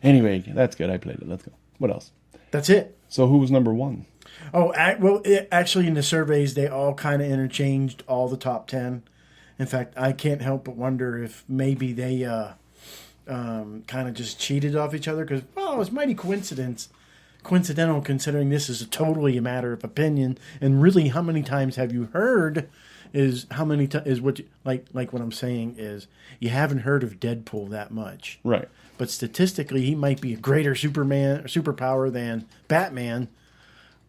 Anyway, that's good. I played it. Let's go. What else? That's it. So who was number one? Oh, actually, in the surveys, they all kind of interchanged all the top 10. In fact, I can't help but wonder if maybe they kind of just cheated off each other because, well, it's mighty coincidental considering this is totally a matter of opinion. And really, how many times have you heard is how many is what you, like what I'm saying is you haven't heard of Deadpool that much. Right. But statistically, he might be a greater superpower than Batman,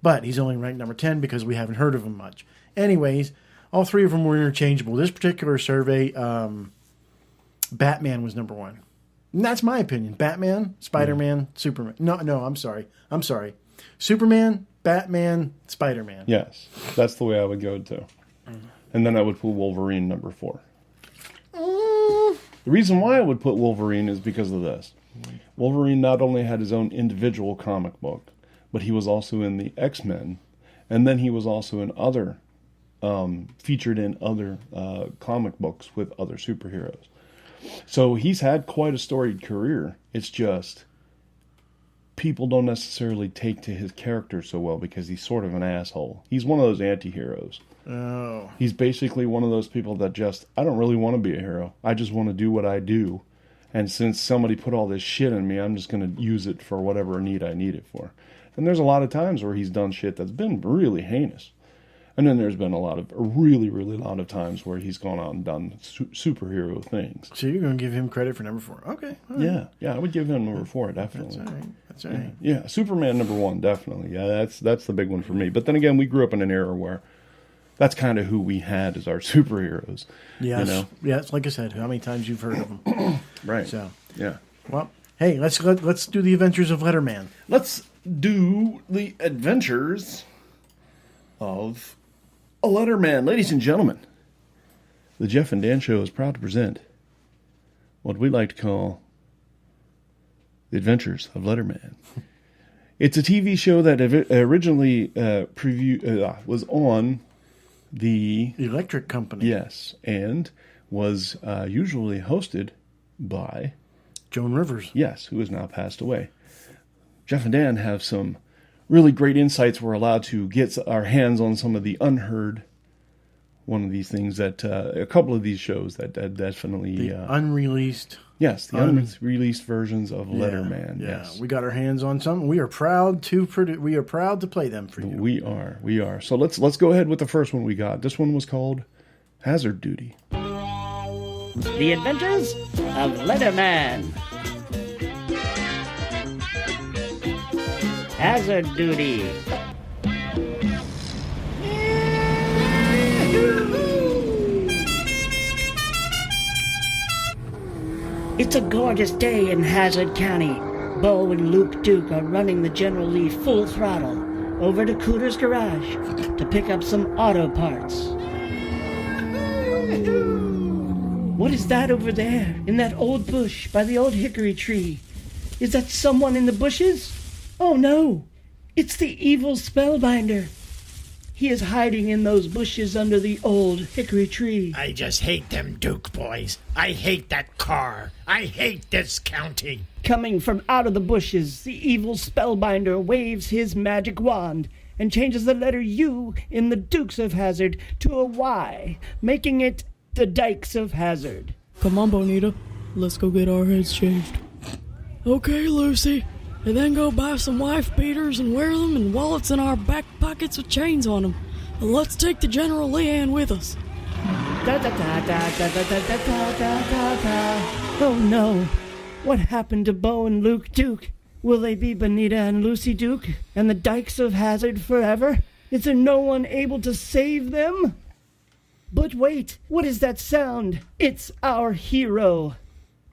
but he's only ranked number 10 because we haven't heard of him much. Anyways, all three of them were interchangeable. This particular survey, Batman was number one. And that's my opinion. Batman, Spider-Man, Superman. No, I'm sorry. Superman, Batman, Spider-Man. Yes, that's the way I would go too. And then I would put Wolverine number 4. The reason why I would put Wolverine is because of this. Wolverine not only had his own individual comic book, but he was also in the X-Men, and then he was also in other, featured in other comic books with other superheroes. So he's had quite a storied career. It's just people don't necessarily take to his character so well because he's sort of an asshole. He's one of those anti-heroes. Oh. He's basically one of those people that just, I don't really want to be a hero. I just want to do what I do. And since somebody put all this shit in me, I'm just going to use it for whatever need I need it for. And there's a lot of times where he's done shit that's been really heinous. And then there's been a really lot of times where he's gone out and done superhero things. So you're going to give him credit for number 4. Okay. All right. Yeah, I would give him number 4, definitely. That's all right. Yeah, Superman number 1, definitely. Yeah, that's the big one for me. But then again, we grew up in an era where that's kind of who we had as our superheroes. Yes. You know? Yes, like I said, how many times you've heard of them. Right. So, yeah. Well, hey, let's do the adventures of Letterman. Let's do the adventures of a Letterman. Ladies and gentlemen, the Jeff and Dan Show is proud to present what we like to call the Adventures of Letterman. It's a TV show that originally was on the Electric Company. Yes, and was usually hosted by Joan Rivers. Yes, who has now passed away. Jeff and Dan have some really great insights. We're allowed to get our hands on some of the unheard. One of these things that a couple of these shows that definitely unreleased. Yes, the unreleased versions of Letterman. Yeah, yes, we got our hands on some. We are proud to play them for you. We are. So let's go ahead with the first one we got. This one was called Hazard Duty. The Adventures of Letterman. Hazard Duty. It's a gorgeous day in Hazard County. Bo and Luke Duke are running the General Lee full throttle over to Cooter's garage to pick up some auto parts. What is that over there in that old bush by the old hickory tree? Is that someone in the bushes? Oh no, it's the evil Spellbinder. He is hiding in those bushes under the old hickory tree. I just hate them Duke boys. I hate that car. I hate this county. Coming from out of the bushes, the evil Spellbinder waves his magic wand and changes the letter U in the Dukes of Hazzard to a Y, making it the Dykes of Hazzard. Come on, Bonita. Let's go get our heads shaved. Okay, Lucy. And then go buy some wife beaters and wear them in wallets in our back pockets with chains on them. And let's take the General Leanne with us. Oh no. What happened to Bo and Luke Duke? Will they be Bonita and Lucy Duke and the Dykes of Hazzard forever? Is there no one able to save them? But wait, what is that sound? It's our hero.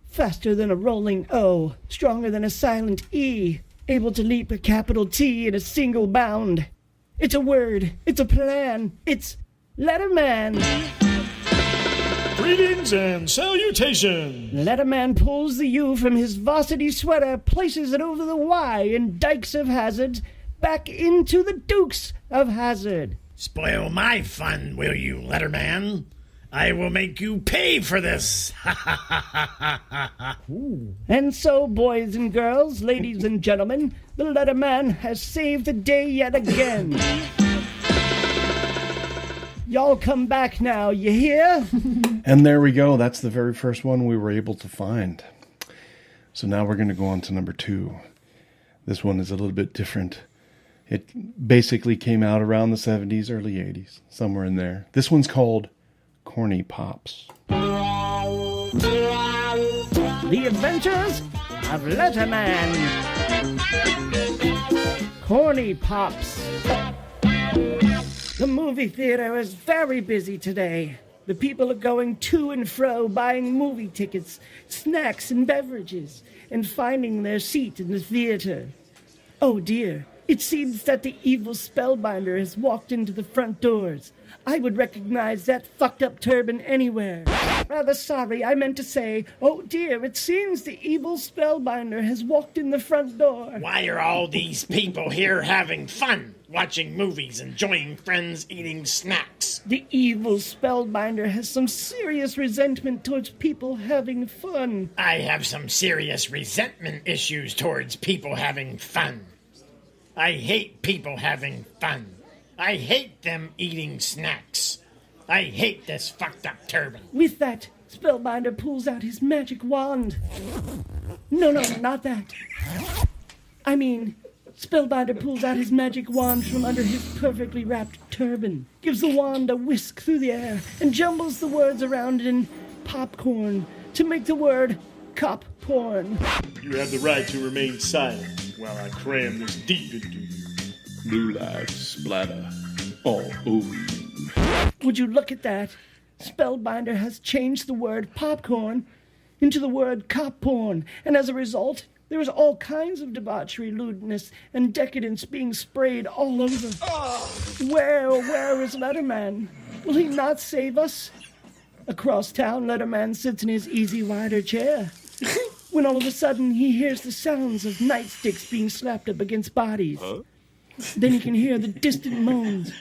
Faster than a rolling O, stronger than a silent E, able to leap a capital T in a single bound. It's a word, it's a plan, it's Letterman. Greetings and salutations. Letterman pulls the U from his varsity sweater, places it over the Y in Dykes of Hazzard, back into the Dukes of Hazzard. Spoil my fun, will you, Letterman? I will make you pay for this. And so, boys and girls, ladies and gentlemen, the Letterman has saved the day yet again. Y'all come back now, you hear? And there we go. That's the very first one we were able to find. So now we're going to go on to number 2. This one is a little bit different. It basically came out around the 70s, early 80s, somewhere in there. This one's called Corny Pops. The Adventures of Letterman. Corny Pops. The movie theater is very busy today. The people are going to and fro, buying movie tickets, snacks and beverages, and finding their seat in the theater. Oh dear, it seems that the evil spellbinder has walked into the front doors. I would recognize that fucked up turban anywhere. Rather sorry, I meant to say, oh dear, it seems the evil spellbinder has walked in the front door. Why are all these people here having fun? Watching movies, enjoying friends, eating snacks. The evil spellbinder has some serious resentment towards people having fun. I have some serious resentment issues towards people having fun. I hate people having fun. I hate them eating snacks. I hate this fucked up turban. With that, Spellbinder pulls out his magic wand. No, not that. I mean, Spellbinder pulls out his magic wand from under his perfectly wrapped turban, gives the wand a whisk through the air, and jumbles the words around in popcorn to make the word cop porn. You have the right to remain silent while I cram this deep into you. Blue light splatter all over you. Would you look at that? Spellbinder has changed the word popcorn into the word cop porn, and as a result, there is all kinds of debauchery, lewdness, and decadence being sprayed all over. Where is Letterman? Will he not save us? Across town, Letterman sits in his easy rider chair, when all of a sudden he hears the sounds of nightsticks being slapped up against bodies. Then he can hear the distant moans.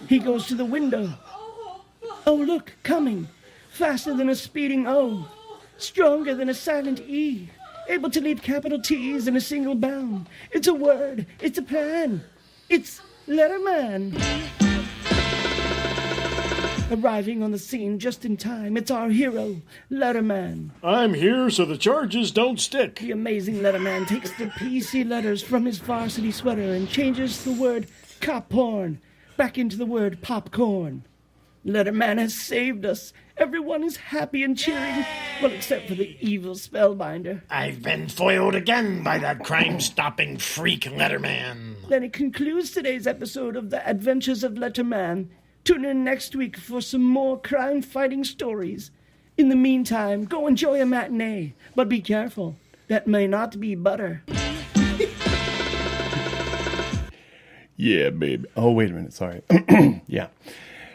He goes to the window. Oh, look, coming. Faster than a speeding O. Stronger than a silent E. Able to leap capital T's in a single bound. It's a word. It's a plan. It's Letterman. Arriving on the scene just in time, it's our hero, Letterman. I'm here so the charges don't stick. The amazing Letterman takes the PC letters from his varsity sweater and changes the word cop porn back into the word popcorn. Letterman has saved us. Everyone is happy and cheering, well, except for the evil spellbinder. I've been foiled again by that crime-stopping freak Letterman. Then it concludes today's episode of The Adventures of Letterman. Tune in next week for some more crime-fighting stories. In the meantime, go enjoy a matinee, but be careful. That may not be butter. Yeah, baby. Oh, wait a minute. Sorry. Yeah.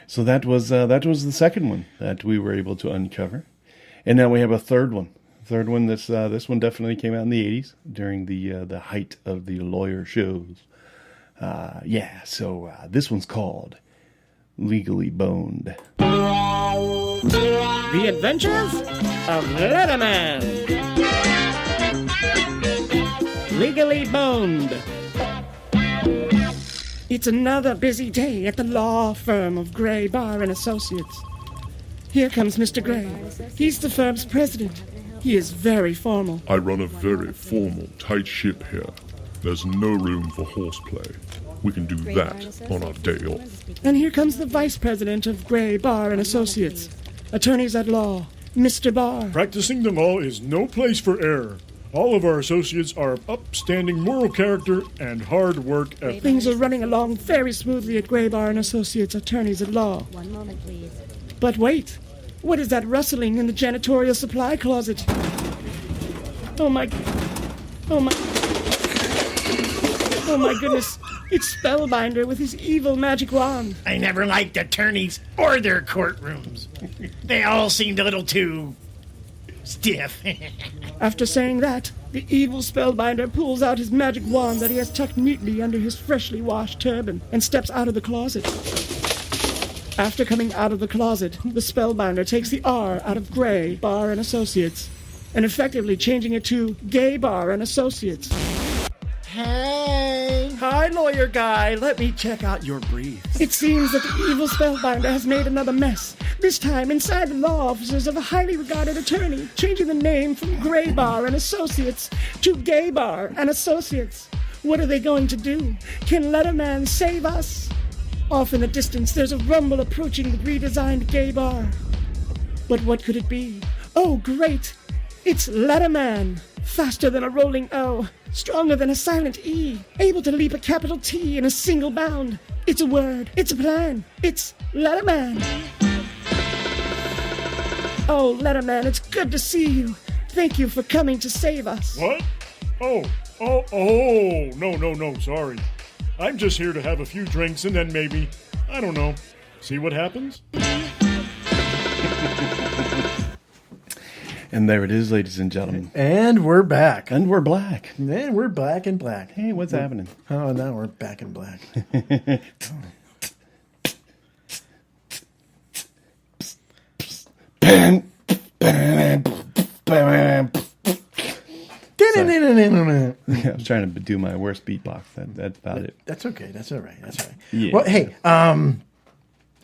So that was the second one that we were able to uncover, and now we have a third one. Third one. This one definitely came out in the 80s during the height of the lawyer shows. So this one's called Legally Boned. The Adventures of Letterman. Legally Boned. It's another busy day at the law firm of Gray Bar and Associates. Here comes Mr. Gray. He's the firm's president. He is very formal. I run a very formal, tight ship here. There's no room for horseplay. We can do that on our day off. And here comes the vice president of Gray Bar and Associates. Attorneys at law, Mr. Barr. Practicing the law is no place for error. All of our associates are of upstanding moral character and hard work ethic. Things are running along very smoothly at Gray Bar and Associates Attorneys at Law. 1 moment, please. But wait, what is that rustling in the janitorial supply closet? Oh my goodness. It's Spellbinder with his evil magic wand. I never liked attorneys or their courtrooms. They all seemed a little too stiff. After saying that, the evil Spellbinder pulls out his magic wand that he has tucked neatly under his freshly washed turban and steps out of the closet. After coming out of the closet, the Spellbinder takes the R out of Gray Bar and Associates and effectively changing it to Gay Bar and Associates. Hey! Hi, lawyer guy. Let me check out your briefs. It seems that the evil Spellbinder has made another mess. This time inside the law offices of a highly regarded attorney, changing the name from Gray Bar and Associates to Gay Bar and Associates. What are they going to do? Can Letterman save us? Off in the distance, there's a rumble approaching the redesigned Gay Bar. But what could it be? Oh, great! It's Letterman! Faster than a rolling O, stronger than a silent E, able to leap a capital T in a single bound. It's a word, it's a plan, it's Letterman! Oh, Letterman, it's good to see you. Thank you for coming to save us. What? No, sorry. I'm just here to have a few drinks and then maybe, I don't know, see what happens? And there it is, ladies and gentlemen. And we're back. And we're black. And we're black and black. Hey, what's happening? Oh, now we're back in black. I was trying to do my worst beatbox. That's about it. That's okay. That's all right. Yeah. Well, hey,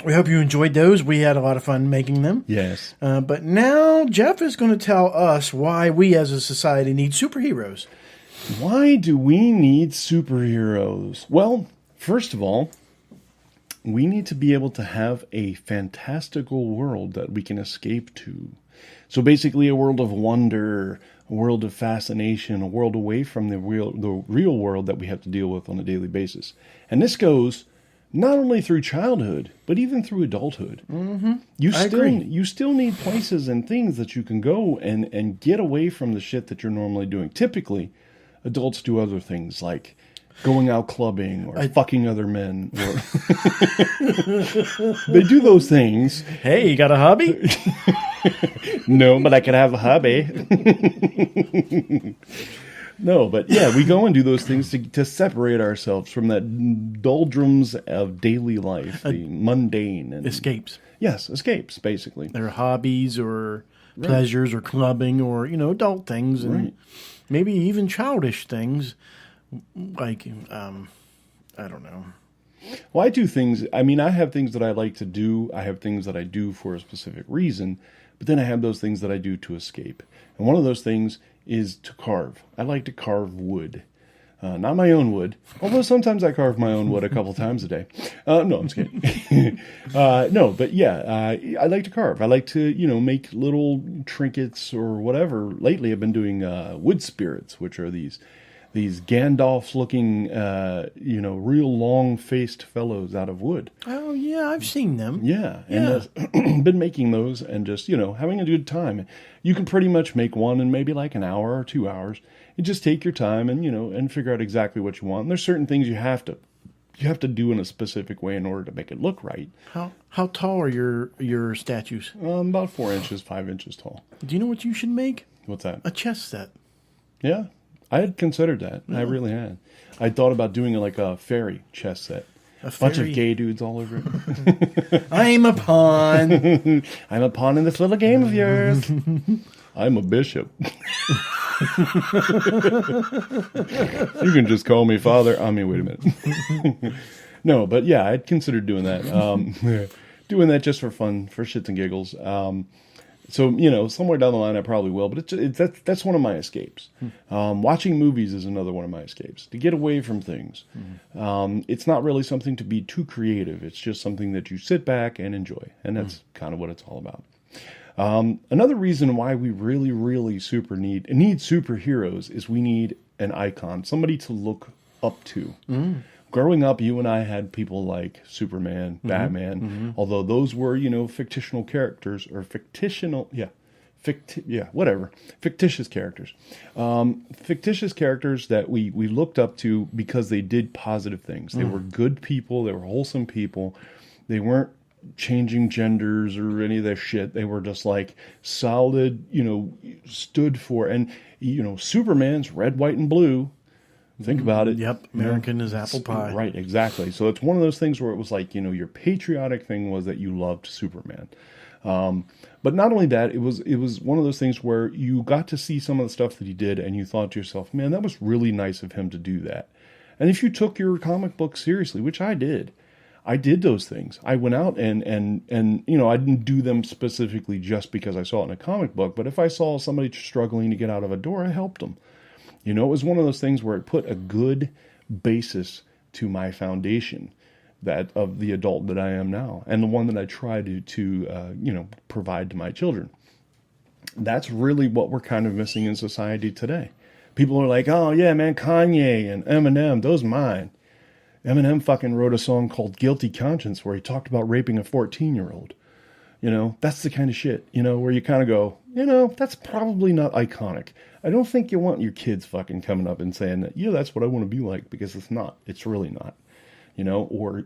we hope you enjoyed those. We had a lot of fun making them. Yes. But now Jeff is going to tell us why we as a society need superheroes. Why do we need superheroes? Well, first of all, we need to be able to have a fantastical world that we can escape to. So basically a world of wonder, a world of fascination, a world away from the real world that we have to deal with on a daily basis. And this goes not only through childhood, but even through adulthood. Mm-hmm. You still need places and things that you can go and get away from the shit that you're normally doing. Typically, adults do other things like going out clubbing or fucking other men. Or they do those things. Hey, you got a hobby? No, but I could have a hobby. No, but yeah, we go and do those things to separate ourselves from that doldrums of daily life, the mundane. And escapes. Yes, escapes, basically. Their hobbies or pleasures or clubbing or, adult things and maybe even childish things like, I don't know. Well, I do things, I have things that I like to do. I have things that I do for a specific reason, but then I have those things that I do to escape. And one of those things is to carve. I like to carve wood. Not my own wood, although sometimes I carve my own wood a couple times a day. No, I'm just kidding. No, but yeah, I like to carve. I like to, make little trinkets or whatever. Lately I've been doing wood spirits, which are these Gandalf-looking, real long-faced fellows out of wood. Oh, yeah, I've seen them. Yeah, and I've been making those and just, having a good time. You can pretty much make one in maybe like an hour or 2 hours. You just take your time and, and figure out exactly what you want. And there's certain things you have to do in a specific way in order to make it look right. How tall are your statues? About 4 inches, 5 inches tall. Do you know what you should make? What's that? A chess set. Yeah. I had considered that. Yeah. I really had. I thought about doing like a fairy chess set. A bunch of gay dudes all over it. I'm a pawn. I'm a pawn in this little game of yours. I'm a bishop. You can just call me father. Wait a minute. No, but yeah, I'd considered doing that. Doing that just for fun, for shits and giggles. So, somewhere down the line I probably will, but that's one of my escapes. Watching movies is another one of my escapes, to get away from things. It's not really something to be too creative. It's just something that you sit back and enjoy, and that's kind of what it's all about. Another reason why we really, really need superheroes is we need an icon, somebody to look up to. Growing up, you and I had people like Superman, Batman, although those were, fictional characters or fictional fictitious characters. Fictitious characters that we looked up to because they did positive things. They were good people. They were wholesome people. They weren't changing genders or any of that shit. They were just like solid, stood for. And, Superman's red, white, and blue. Think about it. Yep. American is apple pie. Right, exactly. So it's one of those things where it was like, your patriotic thing was that you loved Superman. But not only that, it was one of those things where you got to see some of the stuff that he did and you thought to yourself, man, that was really nice of him to do that. And if you took your comic book seriously, which I did those things. I went out and I didn't do them specifically just because I saw it in a comic book, but if I saw somebody struggling to get out of a door, I helped them. It was one of those things where it put a good basis to my foundation, that of the adult that I am now, and the one that I try to provide to my children. That's really what we're kind of missing in society today. People are like, oh yeah, man, Kanye and Eminem, those mine. Eminem fucking wrote a song called Guilty Conscience where he talked about raping a 14-year-old. That's the kind of shit, where you kind of go, that's probably not iconic. I don't think you want your kids fucking coming up and saying that, that's what I want to be like, because it's not. It's really not. Or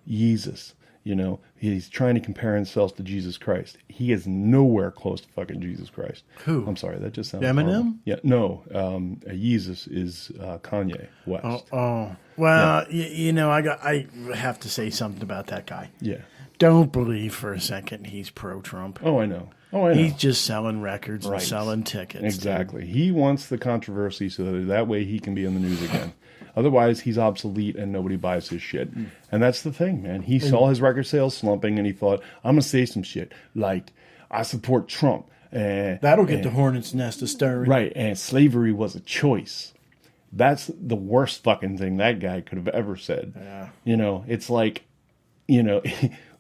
Jesus, he's trying to compare himself to Jesus Christ. He is nowhere close to fucking Jesus Christ. Who? I'm sorry, that just sounds Eminem? horrible. Yeah, no, Jesus is Kanye West. Oh. Well, yeah. I have to say something about that guy. Yeah. Don't believe for a second he's pro-Trump. Oh, I know. He's just selling records and selling tickets. Exactly. Dude. He wants the controversy so that way he can be in the news again. Otherwise, he's obsolete and nobody buys his shit. And that's the thing, man. He saw his record sales slumping and he thought, I'm going to say some shit like, I support Trump. That'll get the hornet's nest to stirring. Right, and slavery was a choice. That's the worst fucking thing that guy could have ever said. Yeah. It's like, the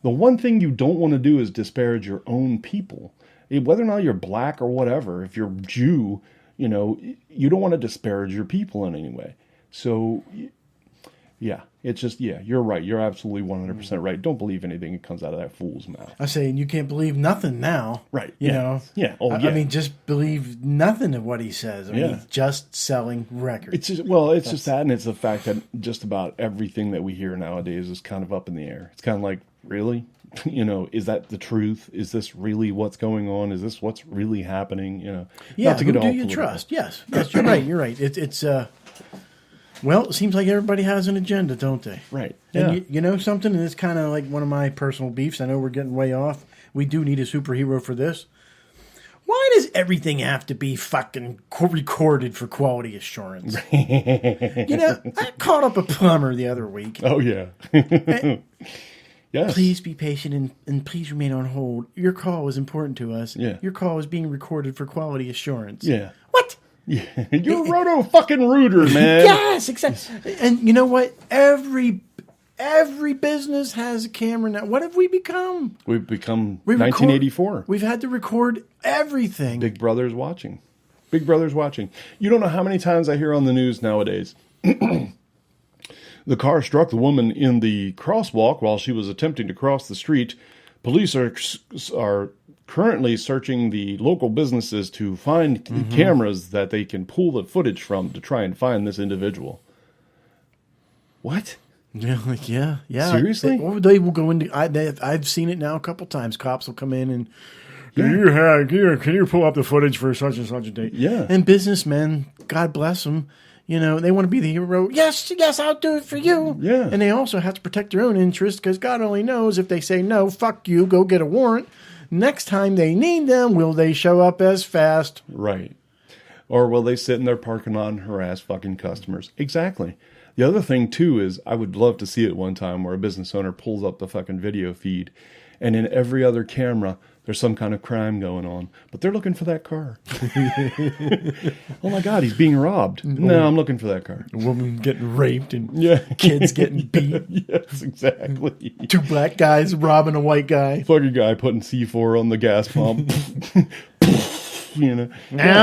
one thing you don't want to do is disparage your own people. Whether or not you're black or whatever, if you're Jew, you don't want to disparage your people in any way. So, yeah, it's just, you're right. You're absolutely 100% right. Don't believe anything that comes out of that fool's mouth. I say, you can't believe nothing now. Right. You know? Yeah. I mean, just believe nothing of what he says. I mean, he's just selling records. It's just, just that, and it's the fact that just about everything that we hear nowadays is kind of up in the air. It's kind of like, really? Is that the truth? Is this really what's going on? Is this what's really happening? Yeah, who do you trust? Yes, you're right. You're right. It's well, it seems like everybody has an agenda, don't they? Right. And you know something? And it's kind of like one of my personal beefs. I know we're getting way off. We do need a superhero for this. Why does everything have to be fucking recorded for quality assurance? I called up a plumber the other week. Oh, yeah. Yes. Please be patient and please remain on hold. Your call is important to us. Yeah. Your call is being recorded for quality assurance. Yeah. What? Yeah. You're roto fucking rooter, man. Yes, exactly. And you know what? Every business has a camera now. What have we become? We've become 1984. We've had to record everything. Big Brother's watching. Big Brother's watching. You don't know how many times I hear on the news nowadays. The car struck the woman in the crosswalk while she was attempting to cross the street. Police are currently searching the local businesses to find cameras that they can pull the footage from to try and find this individual. What? Yeah. Seriously? They will go into. I've seen it now a couple times. Cops will come in and. Can you pull up the footage for such and such a date? Yeah. And businessmen, God bless them, they want to be the hero. Yes, I'll do it for you. Yeah. And they also have to protect their own interest because God only knows if they say no, fuck you, go get a warrant. Next time they need them, will they show up as fast? Right. Or will they sit in their parking lot and harass fucking customers? Exactly. The other thing, too, is I would love to see it one time where a business owner pulls up the fucking video feed and in every other camera, there's some kind of crime going on, but they're looking for that car. Oh my God, he's being robbed. No, I'm looking for that car. A woman getting raped and kids getting beat. Yes, exactly. Two black guys robbing a white guy. Fucking guy putting C4 on the gas pump. No,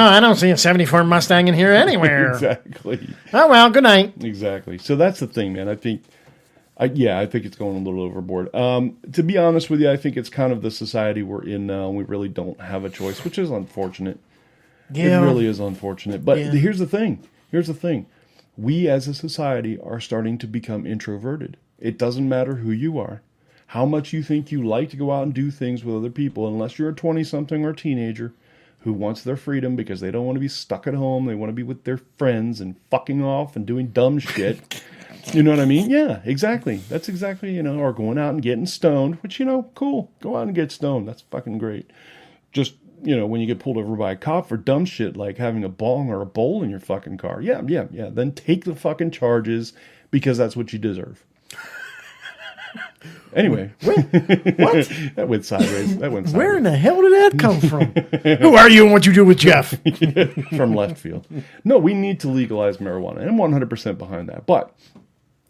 I don't see a 74 Mustang in here anywhere. Exactly. Oh, well, good night. Exactly. So that's the thing, man. I think I think it's going a little overboard. To be honest with you, I think it's kind of the society we're in now, and we really don't have a choice, which is unfortunate. Yeah. It really is unfortunate. But Yeah. here's the thing. We as a society are starting to become introverted. It doesn't matter who you are, how much you think you like to go out and do things with other people, unless you're a 20-something or a teenager who wants their freedom because they don't want to be stuck at home. They want to be with their friends and fucking off and doing dumb shit. You know what I mean? Yeah, exactly. That's exactly, or going out and getting stoned, which, cool. Go out and get stoned. That's fucking great. Just, when you get pulled over by a cop for dumb shit like having a bong or a bowl in your fucking car. Yeah. Then take the fucking charges because that's what you deserve. Anyway. What? That went sideways. Where in the hell did that come from? Who are you and what you do with Jeff? From left field. No, we need to legalize marijuana. And I'm 100% behind that. But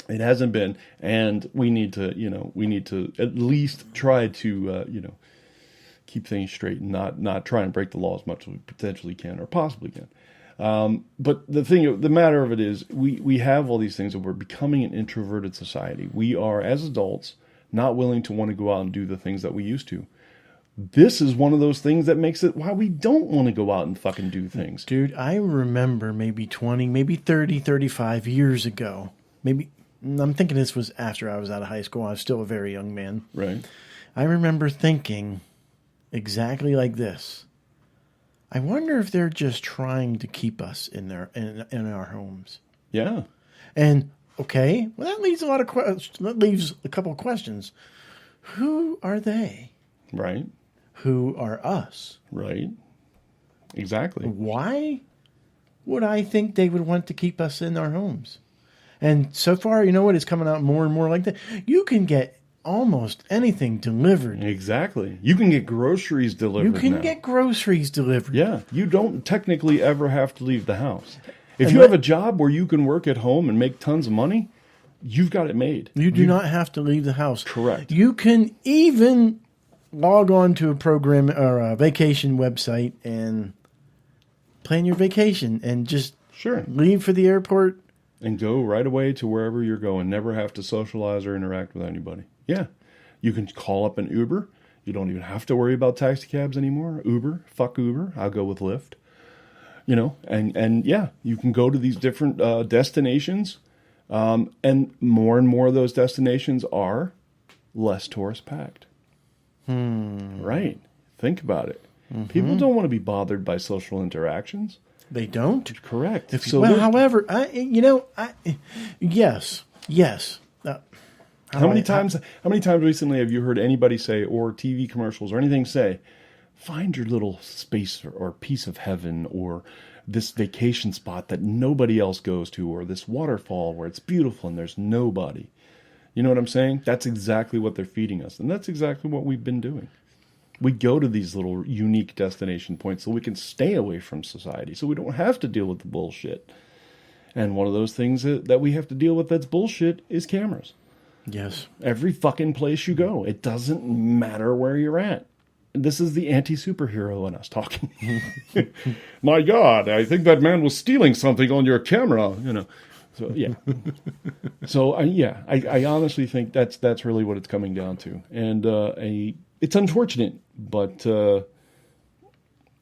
it hasn't been, and we need to at least try to, keep things straight and not try and break the law as much as we potentially can or possibly can. But the matter of it is, we have all these things, and we're becoming an introverted society. We are, as adults, not willing to want to go out and do the things that we used to. This is one of those things that makes it why we don't want to go out and fucking do things. Dude, I remember maybe 20, maybe 30, 35 years ago. I'm thinking this was after I was out of high school. I was still a very young man. Right. I remember thinking exactly like this. I wonder if they're just trying to keep us in our homes. Yeah. And okay, well, that leaves a couple of questions. Who are they? Right. Who are us? Right. Exactly. Why would I think they would want to keep us in our homes? And so far, you know what? It's coming out more and more like that. You can get almost anything delivered. Exactly. You can get groceries delivered. You can get groceries delivered. Yeah. You don't technically ever have to leave the house. If you have a job where you can work at home and make tons of money, you've got it made. You do not have to leave the house. Correct. You can even log on to a program or a vacation website and plan your vacation and just leave for the airport. And go right away to wherever you're going. Never have to socialize or interact with anybody. Yeah. You can call up an Uber. You don't even have to worry about taxi cabs anymore. Uber. Fuck Uber. I'll go with Lyft. And yeah, you can go to these different destinations. And more of those destinations are less tourist packed. Right. Think about it. Mm-hmm. People don't want to be bothered by social interactions. They don't? Correct. However, yes. How many times recently have you heard anybody say, or TV commercials or anything say, find your little space or piece of heaven, or this vacation spot that nobody else goes to, or this waterfall where it's beautiful and there's nobody. You know what I'm saying? That's exactly what they're feeding us. And that's exactly what we've been doing. We go to these little unique destination points so we can stay away from society, so we don't have to deal with the bullshit. And one of those things that we have to deal with that's bullshit is cameras. Yes. Every fucking place you go. It doesn't matter where you're at. This is the anti-superhero in us talking. My God, I think that man was stealing something on your camera. So, yeah. I honestly think that's really what it's coming down to. And it's unfortunate, but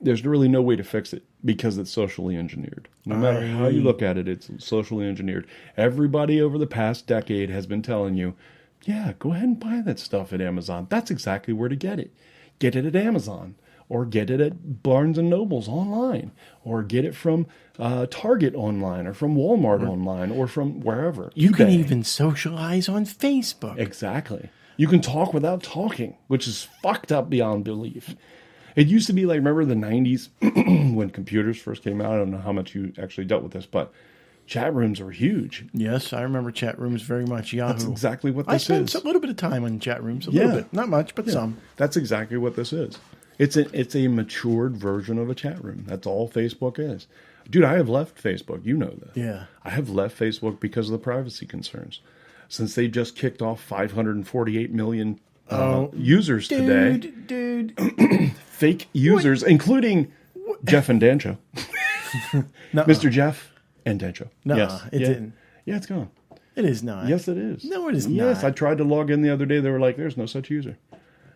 there's really no way to fix it because it's socially engineered. No matter how you look at it, it's socially engineered. Everybody over the past decade has been telling you, yeah, go ahead and buy that stuff at Amazon. That's exactly where to get it. Get it at Amazon, or get it at Barnes & Noble's online, or get it from Target online, or from Walmart online, or from wherever. You can even socialize on Facebook. Exactly. You can talk without talking, which is fucked up beyond belief. It used to be like, remember the 90s when computers first came out? I don't know how much you actually dealt with this, but chat rooms were huge. Yes, I remember chat rooms very much. Yahoo. That's exactly what this is. I spent a little bit of time on chat rooms. A little bit. Not much, but some. That's exactly what this is. It's a matured version of a chat room. That's all Facebook is. Dude, I have left Facebook. You know that. Yeah. I have left Facebook because of the privacy concerns. Since they just kicked off 548 million users today. Dude. Fake users, including Jeff and Dancho. Mr. Jeff and Dancho. No, it didn't. Yeah, it's gone. It is not. Yes, it is. No, it is Yes, not. I tried to log in the other day. They were like, "There's no such user."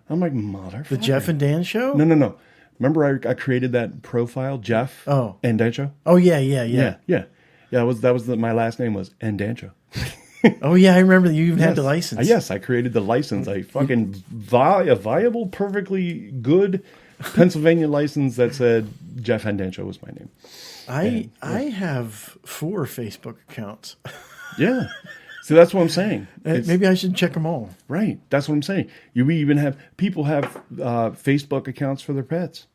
I'm like, "Motherfucker." The Jeff and Dan show? No. Remember, I created that profile, Jeff. and Dancho. Oh yeah. Yeah. That was my last name was Endancho. Oh yeah, I remember you even had the license. Yes, I created the license. A fucking a viable, perfectly good Pennsylvania license that said Jeff Endancho was my name. I have 4 Facebook accounts. Yeah. So that's what I'm saying. Maybe I should check them all. Right. That's what I'm saying. You even have people have Facebook accounts for their pets.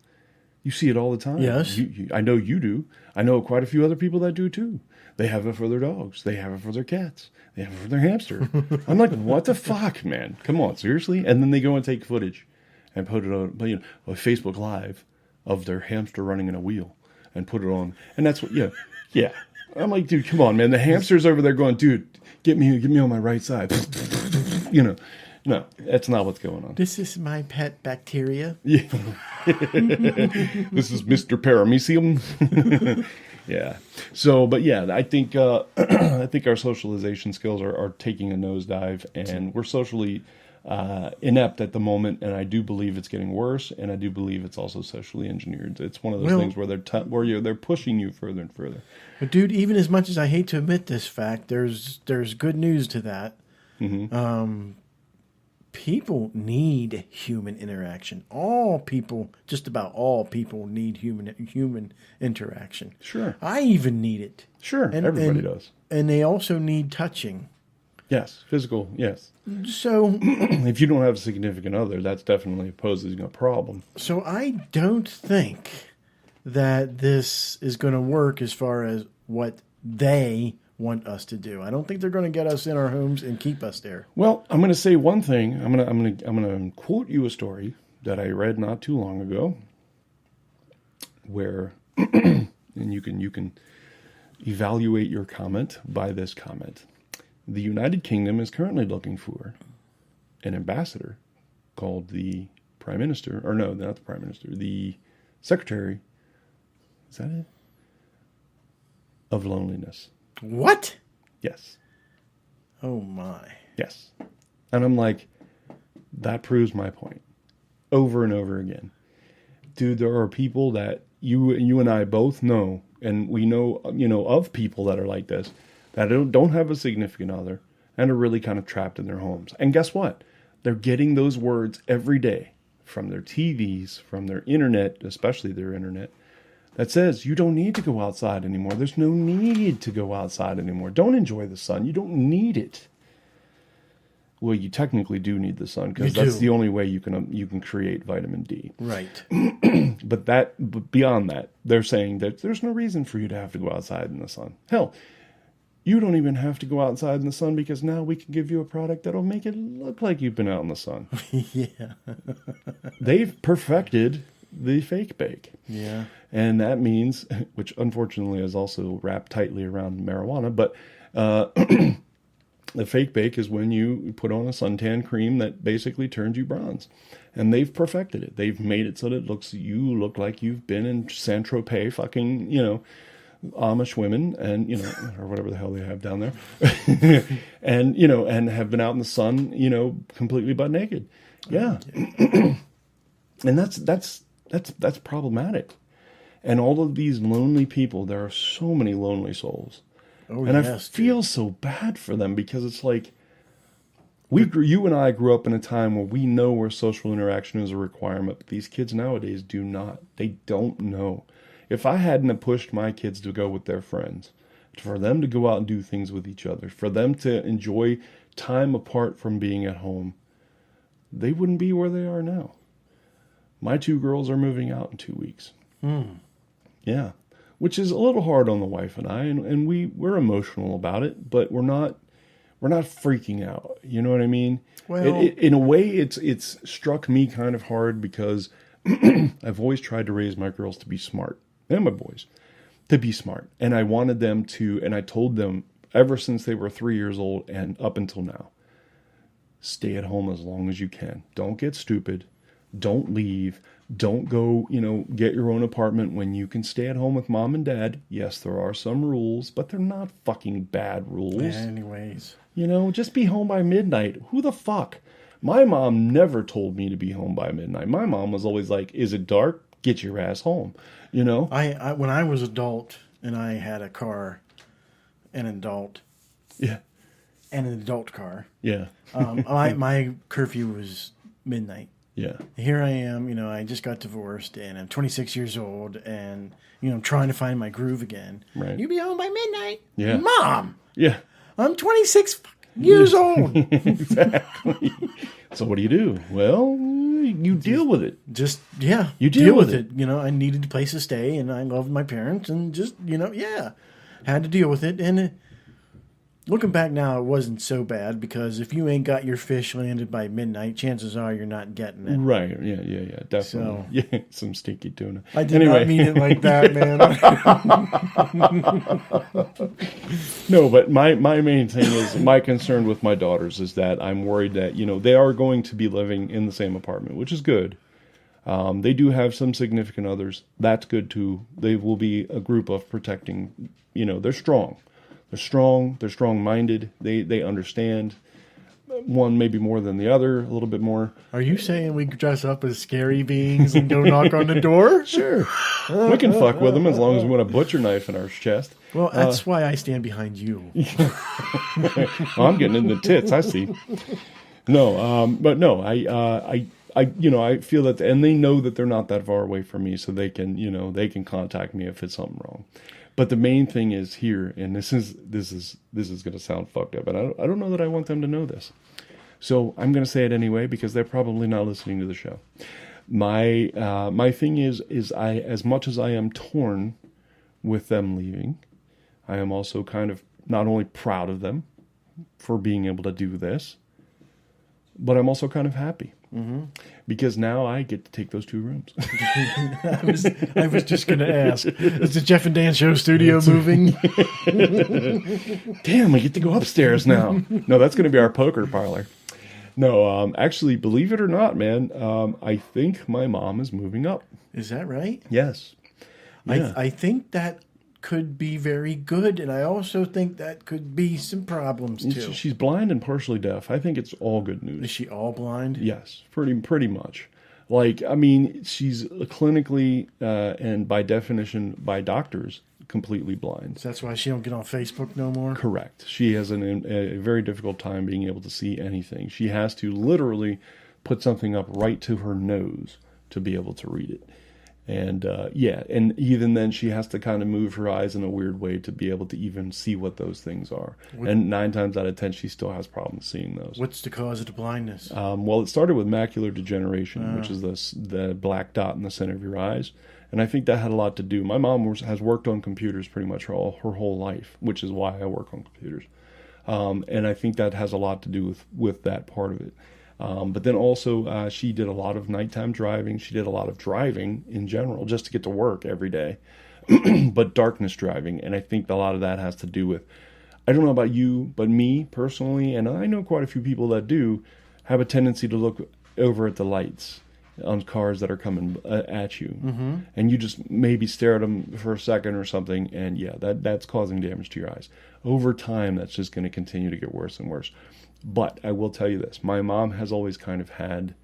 You see it all the time. Yes. I know you do. I know quite a few other people that do too. They have it for their dogs. They have it for their cats. They have it for their hamster. I'm like, what the fuck, man? Come on, seriously? And then they go and take footage and put it on, a Facebook Live of their hamster running in a wheel and put it on. And that's what, yeah. I'm like, dude, come on, man. The hamster's over there going, dude, get me on my right side. No, that's not what's going on. This is my pet bacteria. Yeah. This is Mr. Paramecium. Yeah. So, but yeah, I think I think our socialization skills are taking a nosedive, and we're socially inept at the moment. And I do believe it's getting worse, and I do believe it's also socially engineered. It's one of those things where they're pushing you further and further. But dude, even as much as I hate to admit this fact, there's good news to that. Mm-hmm. People need human interaction. All people, just about all people, need human interaction. Sure. I even need it. Sure, everybody does. And they also need touching. Yes, physical, yes. So, if you don't have a significant other, that's definitely posing a problem. So I don't think that this is going to work as far as what they want us to do. I don't think they're going to get us in our homes and keep us there. Well, I'm going to say one thing. I'm going to quote you a story that I read not too long ago, where and you can evaluate your comment by this comment. The United Kingdom is currently looking for an ambassador called the Prime Minister, or no, not the Prime Minister, the Secretary. Is that it? Of loneliness. What? Yes. Oh my. Yes. And I'm like, that proves my point over and over again. Dude, there are people that you and I both know, and we know, of people that are like this, that don't have a significant other and are really kind of trapped in their homes. And guess what? They're getting those words every day from their TVs, from their internet, especially their internet, that says you don't need to go outside anymore. There's no need to go outside anymore. Don't enjoy the sun. You don't need it. Well, you technically do need the sun, because that's the only way you can create vitamin D. Right. But beyond that, they're saying that there's no reason for you to have to go outside in the sun. Hell, you don't even have to go outside in the sun, because now we can give you a product that'll make it look like you've been out in the sun. Yeah. They've perfected the fake bake. Yeah. And that means, which unfortunately is also wrapped tightly around marijuana, but the fake bake is when you put on a suntan cream that basically turns you bronze. And they've perfected it. They've made it so that you look like you've been in Saint-Tropez fucking, Amish women and, or whatever the hell they have down there. and, and have been out in the sun, completely butt naked. Yeah. And that's problematic. And all of these lonely people, there are so many lonely souls. Oh, and yes, I feel so bad for them, because it's like, you and I grew up in a time where we know where social interaction is a requirement, but these kids nowadays do not. They don't know. If I hadn't have pushed my kids to go with their friends, for them to go out and do things with each other, for them to enjoy time apart from being at home, they wouldn't be where they are now. My 2 girls are moving out in 2 weeks. Yeah. Which is a little hard on the wife and I, and we're emotional about it, but we're not freaking out. You know what I mean? Well, in a way, it's struck me kind of hard, because I've always tried to raise my girls to be smart, and my boys to be smart. And I wanted them to, and I told them ever since they were 3 years old and up until now, stay at home as long as you can. Don't get stupid. Don't leave. Don't go, get your own apartment when you can stay at home with mom and dad. Yes, there are some rules, but they're not fucking bad rules. Anyways. Just be home by midnight. Who the fuck? My mom never told me to be home by midnight. My mom was always like, is it dark? Get your ass home. I when I was adult and I had a car, an adult. Yeah. And an adult car. Yeah. my curfew was midnight. Yeah. Here I am, I just got divorced and I'm 26 years old and, I'm trying to find my groove again. Right. You be home by midnight? Yeah. Mom! Yeah. I'm 26 years old. Exactly. So what do? Well, you deal with it. You deal with it. I needed a place to stay and I loved my parents and just, had to deal with it. And looking back now, it wasn't so bad because if you ain't got your fish landed by midnight, chances are you're not getting it. Right. Yeah. Definitely. So, yeah, some stinky tuna. I did not mean it like that, man. No, but my main thing is, my concern with my daughters is that I'm worried that, they are going to be living in the same apartment, which is good. They do have some significant others. That's good too. They will be a group of protecting, they're strong. They're strong. They're strong-minded. They understand. One maybe more than the other, a little bit more. Are you saying we dress up as scary beings and go knock on the door? Sure. We can fuck with them as long as we want a butcher knife in our chest. Well, that's why I stand behind you. Well, I'm getting in the tits, I see. No, but no, I feel that, and they know that they're not that far away from me, so they can contact me if it's something wrong. But the main thing is here, and this is going to sound fucked up, but I don't know that I want them to know this. So I'm going to say it anyway because they're probably not listening to the show. My thing is I, as much as I am torn with them leaving, I am also kind of not only proud of them for being able to do this, but I'm also kind of happy. Mm-hmm. Because now I get to take those 2 rooms. I was just going to ask, is the Jeff and Dan Show studio moving? Damn, I get to go upstairs now. No, that's going to be our poker parlor. No, actually, believe it or not, man, I think my mom is moving up. Is that right? Yes. Yeah. I think that could be very good, and I also think that could be some problems too. She's blind and partially deaf. I think it's all good news. Is she all blind? Yes, pretty much. She's clinically and by definition by doctors completely blind. So that's why she don't get on Facebook no more? Correct. She has a very difficult time being able to see anything. She has to literally put something up right to her nose to be able to read it. And and even then she has to kind of move her eyes in a weird way to be able to even see what those things are. And 9 times out of 10 she still has problems seeing those. What's the cause of the blindness? Well, it started with macular degeneration, which is the black dot in the center of your eyes. And I think that had a lot to do. My mom has worked on computers pretty much her whole life, which is why I work on computers. And I think that has a lot to do with that part of it. But then also she did a lot of nighttime driving. She did a lot of driving in general just to get to work every day, but darkness driving. And I think a lot of that has to do with, I don't know about you, but me personally, and I know quite a few people that do, have a tendency to look over at the lights on cars that are coming at you. Mm-hmm. And you just maybe stare at them for a second or something. And that's causing damage to your eyes. Over time, that's just going to continue to get worse and worse. But I will tell you this, my mom has always kind of had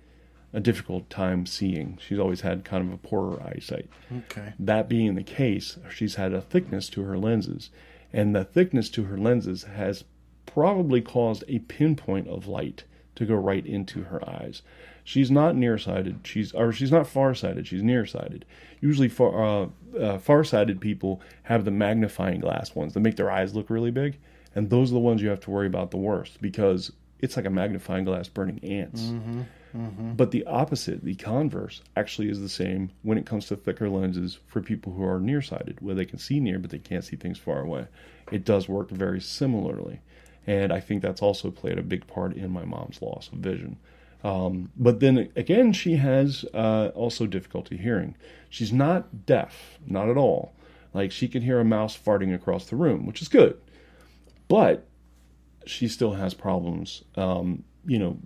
a difficult time seeing. She's always had kind of a poorer eyesight. Okay. That being the case, she's had a thickness to her lenses. And the thickness to her lenses has probably caused a pinpoint of light to go right into her eyes. She's not nearsighted. She's not farsighted. She's nearsighted. Usually farsighted people have the magnifying glass ones that make their eyes look really big. And those are the ones you have to worry about the worst because it's like a magnifying glass burning ants. Mm-hmm, mm-hmm. But the opposite, the converse, actually is the same when it comes to thicker lenses for people who are nearsighted, where they can see near but they can't see things far away. It does work very similarly. And I think that's also played a big part in my mom's loss of vision. But then again, she has also difficulty hearing. She's not deaf, not at all. Like she can hear a mouse farting across the room, which is good. But she still has problems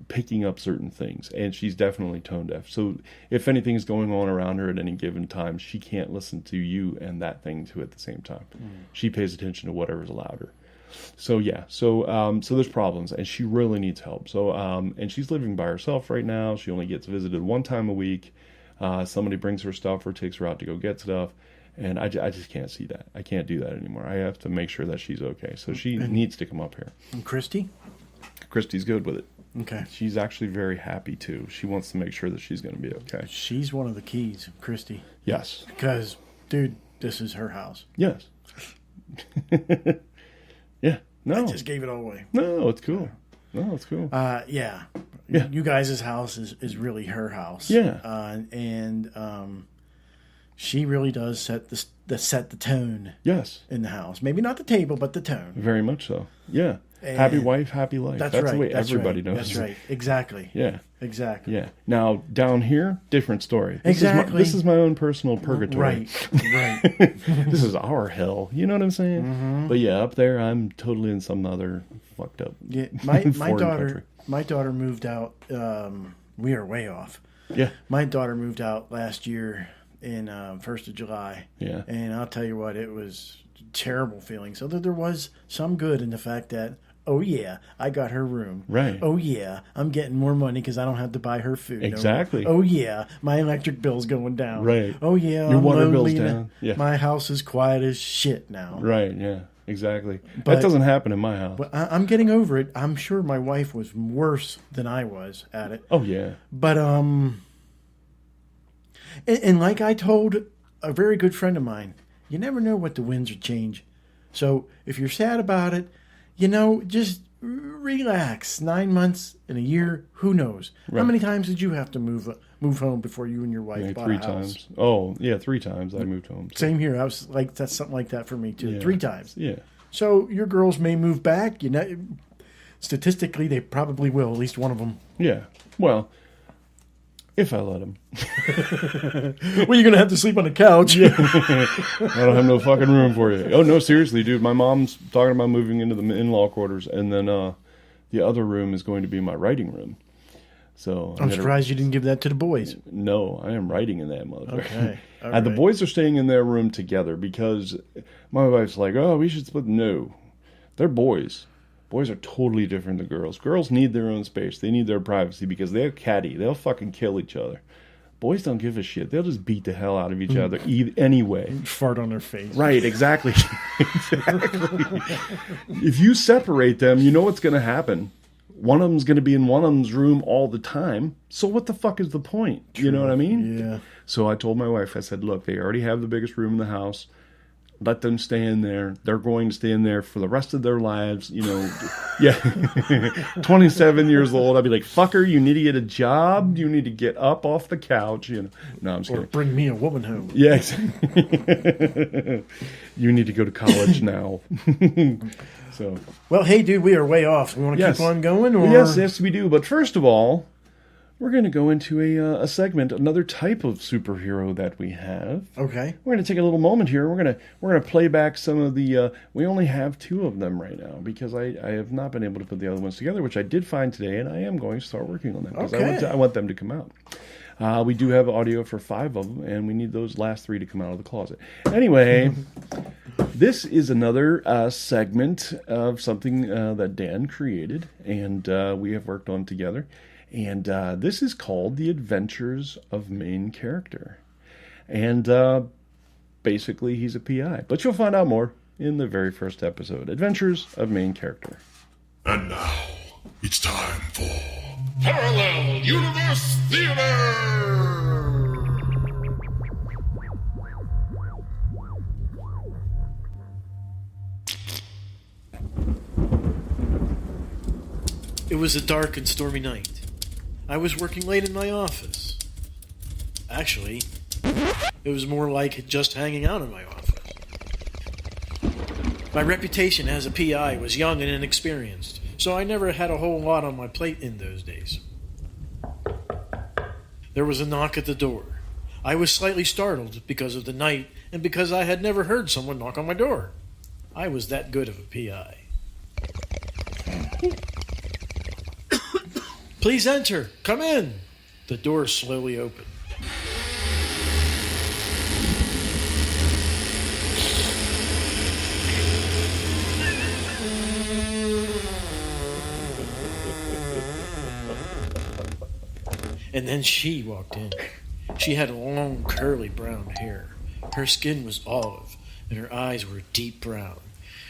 picking up certain things, and she's definitely tone deaf. So if anything is going on around her at any given time, she can't listen to you and that thing too at the same time. She pays attention to whatever's louder. So so there's problems, and she really needs help. So and she's living by herself right now. She only gets visited one time a week. Somebody brings her stuff or takes her out to go get stuff. And I just can't see that. I can't do that anymore. I have to make sure that she's okay. So she needs to come up here. And Christy? Christy's good with it. Okay. She's actually very happy, too. She wants to make sure that she's going to be okay. She's one of the keys, Christy. Yes. Because, dude, this is her house. Yes. Yeah. No. I just gave it all away. No, it's cool. No, it's cool. Yeah. You guys' house is really her house. Yeah. She really does set the tone. Yes. In the house. Maybe not the table, but the tone. Very much so. Yeah. And happy wife, happy life. That's right. the way everybody right. knows. That's right. Exactly. Yeah. Exactly. Yeah. Now, down here, different story. Exactly. This is my own personal purgatory. Right. This is our hell. You know what I'm saying? Mm-hmm. But yeah, up there, I'm totally in some other fucked up Yeah. My daughter country. My daughter moved out. We are way off. Yeah. My daughter moved out last year in 1st of July. Yeah. And I'll tell you what, it was a terrible feeling. So there was some good in the fact that, oh yeah, I got her room. Right. Oh yeah, I'm getting more money because I don't have to buy her food. no more. Exactly. Oh yeah, my electric bill's going down. Right. Oh yeah, Your I'm water bill's lonely down. now. Yeah. My house is quiet as shit now. Right, yeah, exactly. But- that doesn't happen in my house. But I'm getting over it. I'm sure my wife was worse than I was at it. Oh, yeah. But and like I told a very good friend of mine, you never know what the winds will change. So if you're sad about it, just relax. 9 months in a year, who knows? Right. How many times did you have to move home before you and your wife Yeah, bought 3 a house? times. Oh, yeah, 3 times I moved home. So. Same here. I was like, that's something like that for me too. Yeah. 3 times. Yeah. So your girls may move back. Statistically, they probably will. At least one of them. Yeah. Well, if I let them. Well, you're going to have to sleep on the couch. Yeah. I don't have no fucking room for you. Oh, no, seriously, dude. My mom's talking about moving into the in-law quarters, and then the other room is going to be my writing room. So I'm surprised you didn't give that to the boys. No, I am writing in that motherfucker. Okay. All And the right. boys are staying in their room together because my wife's like, oh, we should split. No. They're boys. Boys are totally different than girls. Girls need their own space. They need their privacy because they're catty. They'll fucking kill each other. Boys don't give a shit. They'll just beat the hell out of each other anyway. Fart on their face. Right, exactly. Exactly. If you separate them, you know what's going to happen. One of them's going to be in one of them's room all the time. So what the fuck is the point? You know what I mean? Yeah. So I told my wife, I said, look, they already have the biggest room in the house. Let them stay in there. They're going to stay in there for the rest of their lives. Yeah. 27 years old. I'd be like, fucker, you need to get a job. You need to get up off the couch. No, I'm just Or kidding. bring me a woman home. Yes. You need to go to college now. So. Well, hey, dude, we are way off. We want to keep on going? Or? Yes, we do. But first of all, we're going to go into a segment, another type of superhero that we have. Okay. We're going to take a little moment here. We're going to play back some of the. We only have 2 of them right now because I have not been able to put the other ones together, which I did find today, and I am going to start working on them because I want them to come out. We do have audio for 5 of them, and we need those last 3 to come out of the closet. Anyway, this is another segment of something that Dan created, and we have worked on together. And this is called The Adventures of Main Character. And basically, he's a PI. But you'll find out more in the very first episode. Adventures of Main Character. And now, it's time for Parallel Universe Theater! It was a dark and stormy night. I was working late in my office. Actually, it was more like just hanging out in my office. My reputation as a PI was young and inexperienced, so I never had a whole lot on my plate in those days. There was a knock at the door. I was slightly startled because of the night and because I had never heard someone knock on my door. I was that good of a PI. Please enter. Come in. The door slowly opened. And then she walked in. She had long, curly brown hair. Her skin was olive, and her eyes were deep brown.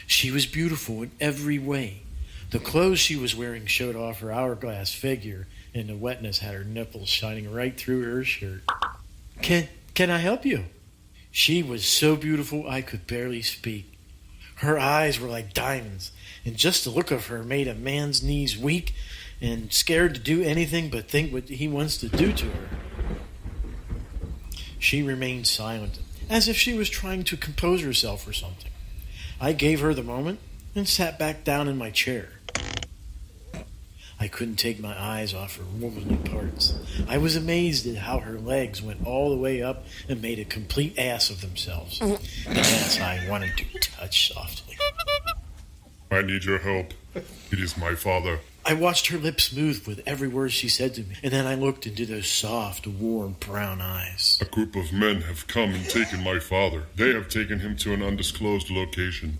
She was beautiful in every way. The clothes she was wearing showed off her hourglass figure, and the wetness had her nipples shining right through her shirt. Can I help you? She was so beautiful I could barely speak. Her eyes were like diamonds, and just the look of her made a man's knees weak and scared to do anything but think what he wants to do to her. She remained silent, as if she was trying to compose herself or something. I gave her the moment and sat back down in my chair. I couldn't take my eyes off her womanly parts. I was amazed at how her legs went all the way up and made a complete ass of themselves. An ass I wanted to touch softly. I need your help. It is my father. I watched her lips move with every word she said to me, and then I looked into those soft, warm, brown eyes. A group of men have come and taken my father. They have taken him to an undisclosed location.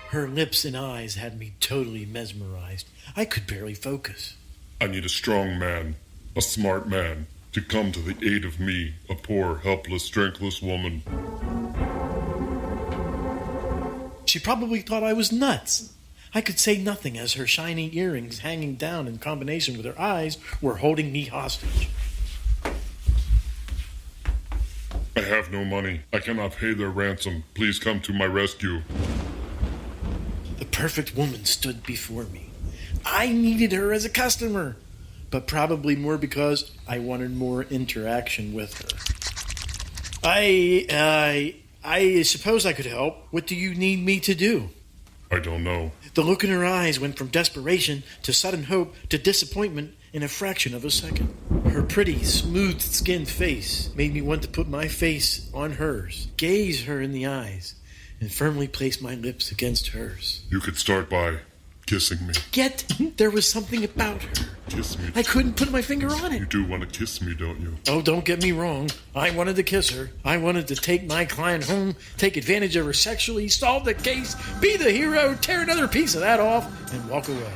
Her lips and eyes had me totally mesmerized. I could barely focus. I need a strong man, a smart man, to come to the aid of me, a poor, helpless, strengthless woman. She probably thought I was nuts. I could say nothing as her shiny earrings hanging down in combination with her eyes were holding me hostage. I have no money. I cannot pay their ransom. Please come to my rescue. The perfect woman stood before me. I needed her as a customer, but probably more because I wanted more interaction with her. I suppose I could help. What do you need me to do? I don't know. The look in her eyes went from desperation to sudden hope to disappointment in a fraction of a second. Her pretty, smooth-skinned face made me want to put my face on hers, gaze her in the eyes, and firmly place my lips against hers. You could start by kissing me. Yet, there was something about her. Kiss me. I couldn't put my finger on it. You do want to kiss me, don't you? Oh, don't get me wrong. I wanted to kiss her. I wanted to take my client home, take advantage of her sexually, solve the case, be the hero, tear another piece of that off, and walk away.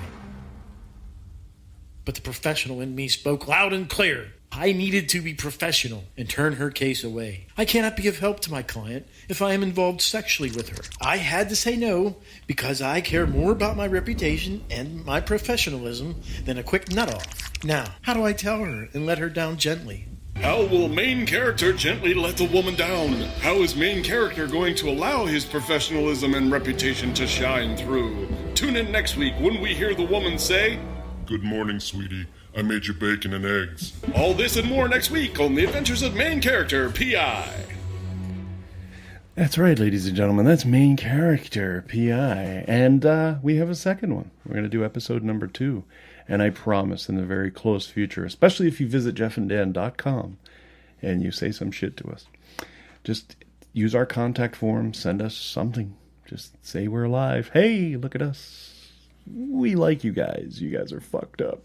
But the professional in me spoke loud and clear. I needed to be professional and turn her case away. I cannot be of help to my client if I am involved sexually with her. I had to say no because I care more about my reputation and my professionalism than a quick nut off. Now, how do I tell her and let her down gently? How will main character gently let the woman down? How is main character going to allow his professionalism and reputation to shine through? Tune in next week when we hear the woman say, "Good morning, sweetie. I made you bacon and eggs." All this and more next week on The Adventures of Main Character, P.I. That's right, ladies and gentlemen. That's main character, P.I. And we have a second one. We're going to do episode number 2. And I promise in the very close future, especially if you visit jeffanddan.com and you say some shit to us, just use our contact form, send us something. Just say we're alive. Hey, look at us. We like you guys. You guys are fucked up.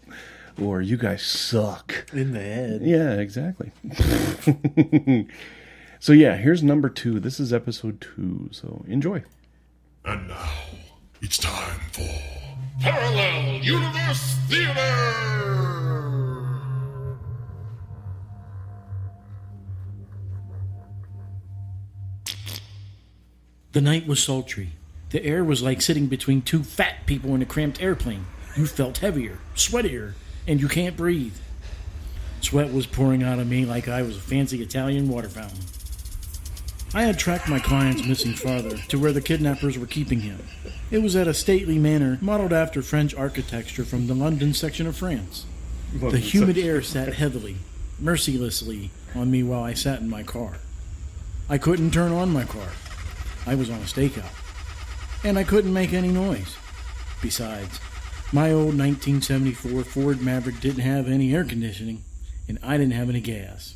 Or you guys suck. In the head. Yeah, exactly. So yeah, here's number 2. This is episode 2, so enjoy. And now, it's time for Parallel Universe Theater! The night was sultry. The air was like sitting between two fat people in a cramped airplane. You felt heavier, sweatier, and you can't breathe. Sweat was pouring out of me like I was a fancy Italian water fountain. I had tracked my client's missing father to where the kidnappers were keeping him. It was at a stately manor modeled after French architecture from the London section of France. The humid air sat heavily, mercilessly on me while I sat in my car. I couldn't turn on my car. I was on a stakeout. And I couldn't make any noise. Besides, my old 1974 Ford Maverick didn't have any air conditioning, and I didn't have any gas.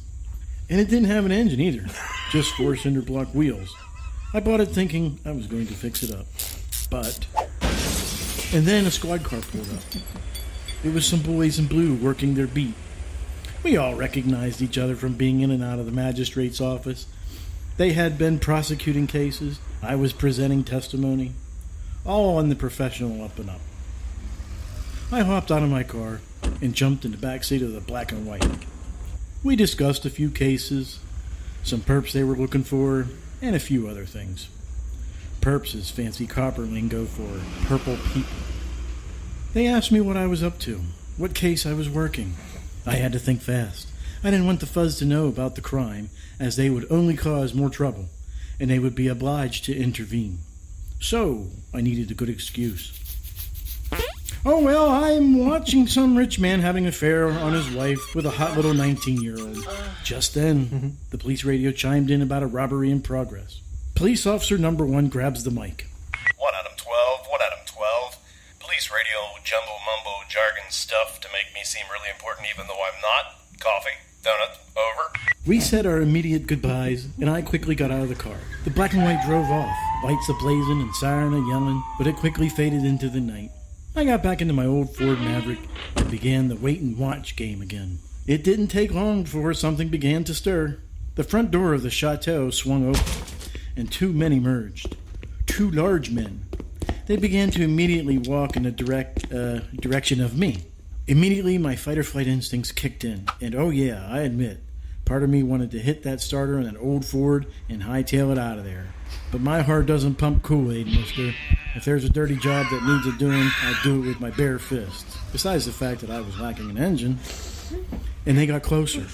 And it didn't have an engine either, just 4 cinder block wheels. I bought it thinking I was going to fix it up. But And then a squad car pulled up. It was some boys in blue working their beat. We all recognized each other from being in and out of the magistrate's office. They had been prosecuting cases. I was presenting testimony. All on the professional up and up. I hopped out of my car and jumped in the back seat of the black and white. We discussed a few cases, some perps they were looking for, and a few other things. Perps is fancy copper lingo for purple people. They asked me what I was up to, what case I was working. I had to think fast. I didn't want the fuzz to know about the crime, as they would only cause more trouble, and they would be obliged to intervene. So, I needed a good excuse. Oh, well, I'm watching some rich man having an affair on his wife with a hot little 19-year-old. Just then, the police radio chimed in about a robbery in progress. Police officer number 1 grabs the mic. 1 Adam 12, 1 Adam 12. Police radio jumbo mumbo jargon stuff to make me seem really important even though I'm not. Coffee, donut, over. We said our immediate goodbyes, and I quickly got out of the car. The black and white drove off, lights a-blazing and siren a-yelling, but it quickly faded into the night. I got back into my old Ford Maverick and began the wait-and-watch game again. It didn't take long before something began to stir. The front door of the chateau swung open, and 2 men emerged. 2 large men. They began to immediately walk in the direction of me. Immediately, my fight-or-flight instincts kicked in, and oh yeah, I admit, part of me wanted to hit that starter on that old Ford and hightail it out of there. But my heart doesn't pump Kool-Aid, mister. If there's a dirty job that needs a doing, I'll do it with my bare fists. Besides the fact that I was lacking an engine. And they got closer.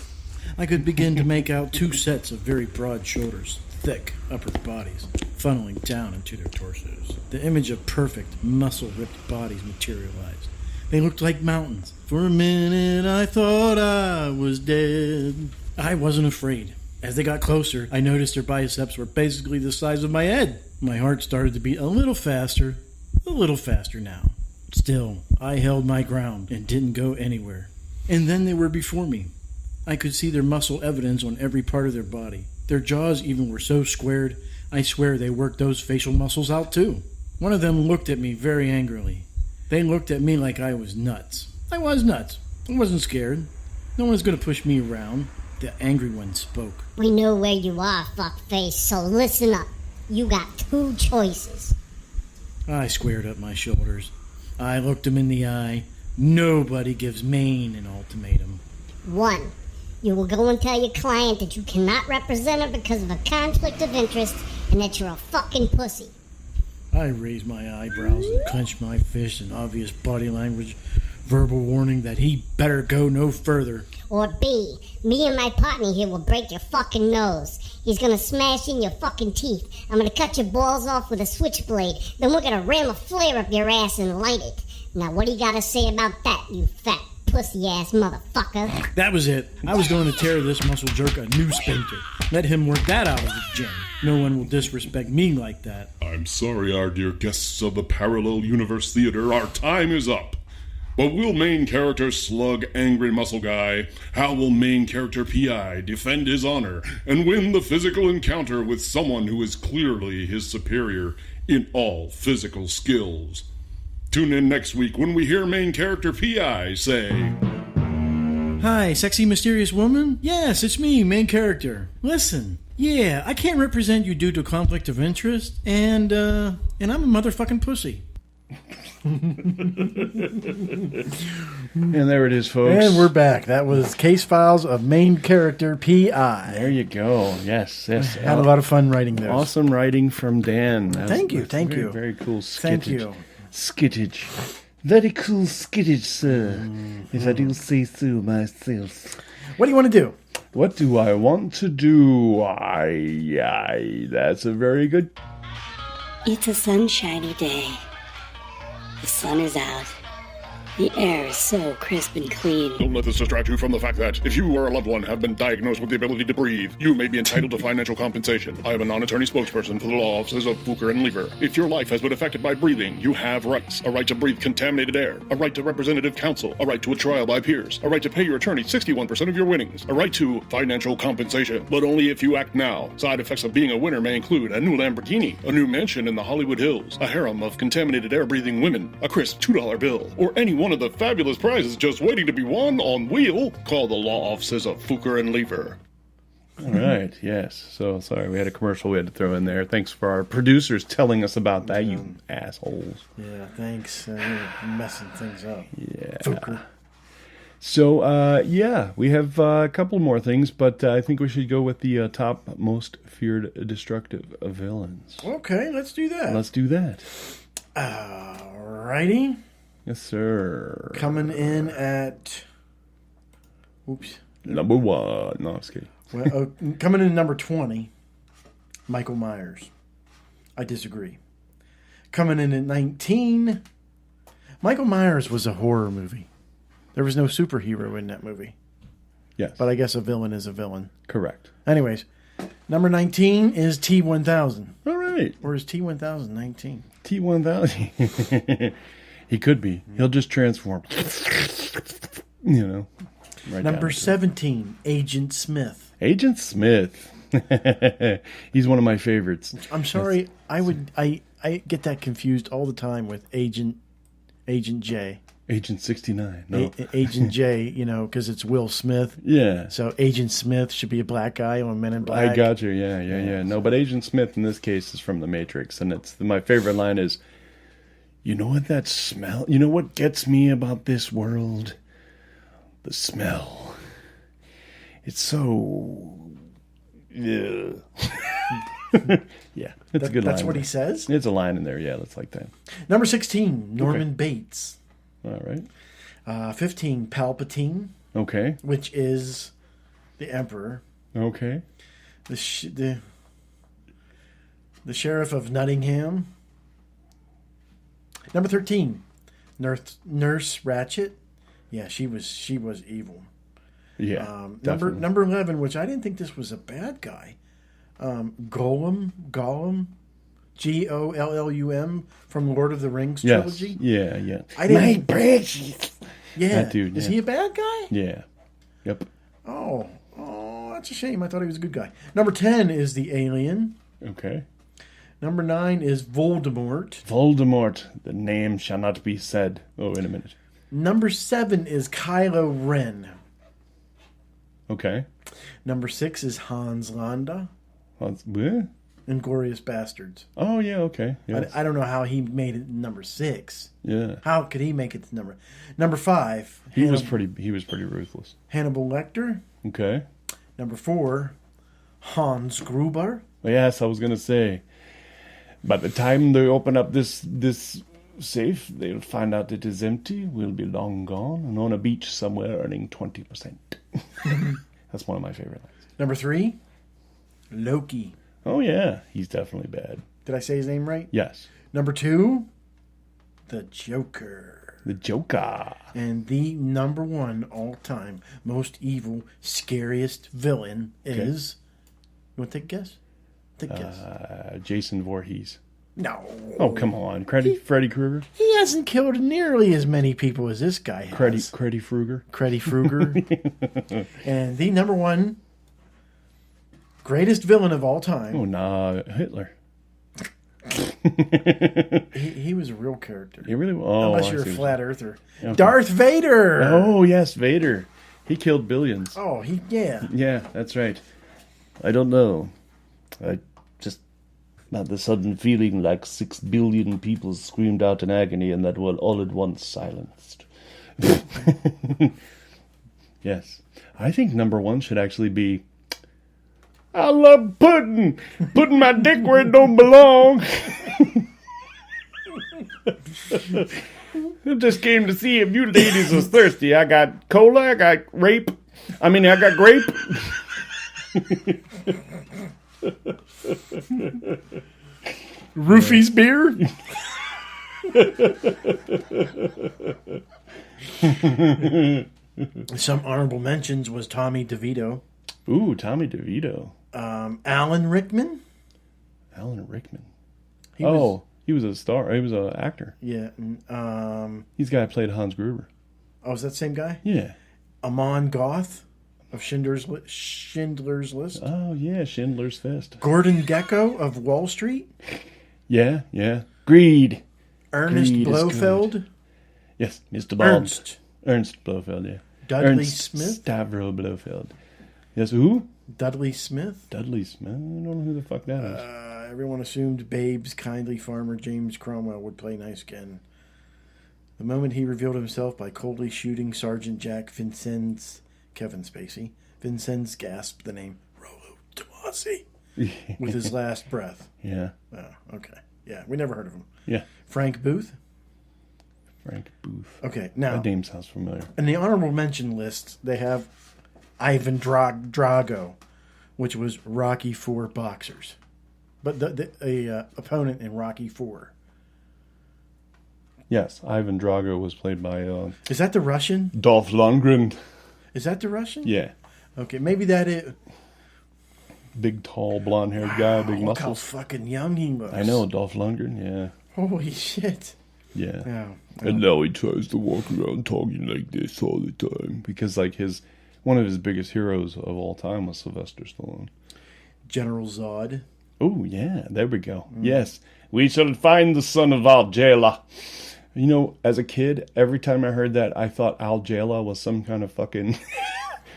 I could begin to make out 2 sets of very broad shoulders, thick upper bodies, funneling down into their torsos. The image of perfect, muscle-ripped bodies materialized. They looked like mountains. For a minute, I thought I was dead. I wasn't afraid. As they got closer, I noticed their biceps were basically the size of my head. My heart started to beat a little faster now. Still, I held my ground and didn't go anywhere. And then they were before me. I could see their muscle evidence on every part of their body. Their jaws even were so squared, I swear they worked those facial muscles out too. One of them looked at me very angrily. They looked at me like I was nuts. I was nuts. I wasn't scared. No one's going to push me around. The angry one spoke. We know where you are, fuckface, so listen up. You got 2 choices. I squared up my shoulders. I looked him in the eye. Nobody gives Maine an ultimatum. 1. You will go and tell your client that you cannot represent her because of a conflict of interest and that you're a fucking pussy. I raised my eyebrows and clenched my fist in obvious body language, verbal warning that he better go no further. Or B, me and my partner here will break your fucking nose. He's gonna smash in your fucking teeth. I'm gonna cut your balls off with a switchblade. Then we're gonna ram a flare up your ass and light it. Now what do you gotta say about that, you fat pussy-ass motherfucker? That was it. I was going to tear this muscle jerk a new sphincter. Let him work that out of the gym. No one will disrespect me like that. I'm sorry, our dear guests of the Parallel Universe Theater, our time is up. But will main character Slug Angry Muscle Guy, how will main character P.I. defend his honor and win the physical encounter with someone who is clearly his superior in all physical skills? Tune in next week when we hear main character P.I. say, Hi, sexy mysterious woman? Yes, it's me, main character. Listen, yeah, I can't represent you due to conflict of interest, and I'm a motherfucking pussy. And there it is, folks. And we're back. That was Case Files of main character P.I. There you go. Yes. Had a lot of fun writing those. Awesome writing from Dan. Thank you. Very cool skittage. Thank you. Skittage. Very cool skittage, sir. If I do say so myself. What do you want to do? What do I want to do? That's a very good... It's a sunshiny day. The sun is out. The air is so crisp and clean. Don't let this distract you from the fact that if you or a loved one have been diagnosed with the ability to breathe, you may be entitled to financial compensation. I am a non-attorney spokesperson for the law offices of Fuker and Lever. If your life has been affected by breathing, you have rights. A right to breathe contaminated air, a right to representative counsel, a right to a trial by peers, a right to pay your attorney 61% of your winnings, a right to financial compensation. But only if you act now. Side effects of being a winner may include a new Lamborghini, a new mansion in the Hollywood Hills, a harem of contaminated air-breathing women, a crisp $2 bill, or any one of the fabulous prizes just waiting to be won on Wheel. Call the law offices of Fuker and Lever. All right, yes. So, sorry, we had a commercial we had to throw in there. Thanks for our producers telling us about that, you assholes. Yeah, thanks. You're messing things up. Yeah. Fuker. So, yeah, we have a couple more things, but I think we should go with the top most feared destructive villains. Okay, let's do that. Let's do that. Alrighty. Yes, sir. Coming in at... Oops. Number 1. No, I'm just kidding. Well, coming in at number 20, Michael Myers. I disagree. Coming in at 19, Michael Myers was a horror movie. There was no superhero in that movie. Yes. But I guess a villain is a villain. Correct. Anyways, number 19 is T-1000. All right. Or is T-1000 19? T-1000. He could be. He'll just transform. You know. Right number 17, Agent Smith. Agent Smith. He's one of my favorites. I'm sorry. I get that confused all the time with Agent J. Agent 69. No. Agent J, because it's Will Smith. Yeah. So Agent Smith should be a black guy on Men in Black. I got you. Yeah. No, but Agent Smith in this case is from The Matrix, and my favorite line is, "You know what that smell? You know what gets me about this world? The smell. It's so." Yeah. Yeah, it's a good line. That's what he says? It's a line in there, yeah, that's like that. Number 16, Norman Bates. All right. 15, Palpatine. Okay. Which is the Emperor. Okay. The Sheriff of Nottingham. Number 13, Nurse Ratched. Yeah, she was evil. Yeah. Number 11, which I didn't think this was a bad guy. Gollum, Gollum, from Lord of the Rings trilogy. Yeah. My precious. Yeah, that dude. Is he a bad guy? Yeah. Yep. Oh, that's a shame. I thought he was a good guy. Number 10 is the Alien. Okay. Number 9 is Voldemort. Voldemort. The name shall not be said. Oh, wait a minute. Number 7 is Kylo Ren. Okay. Number 6 is Hans Landa. What? Inglourious Bastards. Oh, yeah, okay. Yes. I don't know how he made it number 6. Yeah. How could he make it to number 5? He was pretty ruthless. Hannibal Lecter. Okay. Number 4, Hans Gruber. Yes, I was going to say. By the time they open up this safe, they'll find out it is empty. We'll be long gone and on a beach somewhere earning 20%. That's one of my favorite lines. Number 3, Loki. Oh, yeah. He's definitely bad. Did I say his name right? Yes. Number 2, the Joker. The Joker. And the number 1 all-time most evil, scariest villain is... You want to take a guess? Take a guess. Jason Voorhees. No. Oh, come on. Freddy Krueger? He hasn't killed nearly as many people as this guy has. Freddy Krueger? Freddy Krueger. And the number 1 greatest villain of all time. Oh, nah. Hitler. he was a real character. He really was. Oh, unless you're a flat earther. Okay. Darth Vader. Oh, yes, Vader. He killed billions. Oh, yeah. Yeah, that's right. I don't know. I just had the sudden feeling like 6 billion people screamed out in agony and that were all at once silenced. Yes. I think number 1 should actually be, I love pudding my dick where it don't belong. I just came to see if you ladies was thirsty. I got cola, I got grape. Roofie's beer? Some honorable mentions was Tommy DeVito. Ooh, Tommy DeVito. Alan Rickman. Alan Rickman. He was a star. He was an actor. Yeah. He's the guy who played Hans Gruber. Oh, is that the same guy? Yeah. Amon Goth of Schindler's List. Oh, yeah, Schindler's Fist. Gordon Gekko of Wall Street. Yeah, yeah. Greed. Ernest Greed is Blofeld. good. Yes, Mr. Bond. Ernst Blofeld, yeah. Dudley Ernst Smith. Stavro Blofeld. Yes, who? Dudley Smith. Dudley Smith? I don't know who the fuck that is. Everyone assumed Babe's kindly farmer James Cromwell would play nice again. The moment he revealed himself by coldly shooting Sergeant Jack Vincennes, Kevin Spacey, Vincennes gasped the name Rollo Tomasi with his last breath. Yeah. Oh, okay. Yeah, we never heard of him. Yeah. Frank Booth. Frank Booth. Okay, now. That name sounds familiar. In the honorable mention list, they have Ivan Drago, which was Rocky IV boxers. But the opponent in Rocky IV. Yes, Ivan Drago was played by... is that the Russian? Dolph Lundgren. Is that the Russian? Yeah. Okay, maybe that is... Big, tall, blonde-haired guy, big Look how muscles. fucking young he looks. I know, Dolph Lundgren, yeah. Holy shit. Yeah. Yeah. And now he tries to walk around talking like this all the time. Because, like, one of his biggest heroes of all time was Sylvester Stallone. General Zod. Oh, yeah, there we go. Yes. We shall find the son of Al-Jala. You know, as a kid, every time I heard that, I thought Al-Jala was some kind of fucking...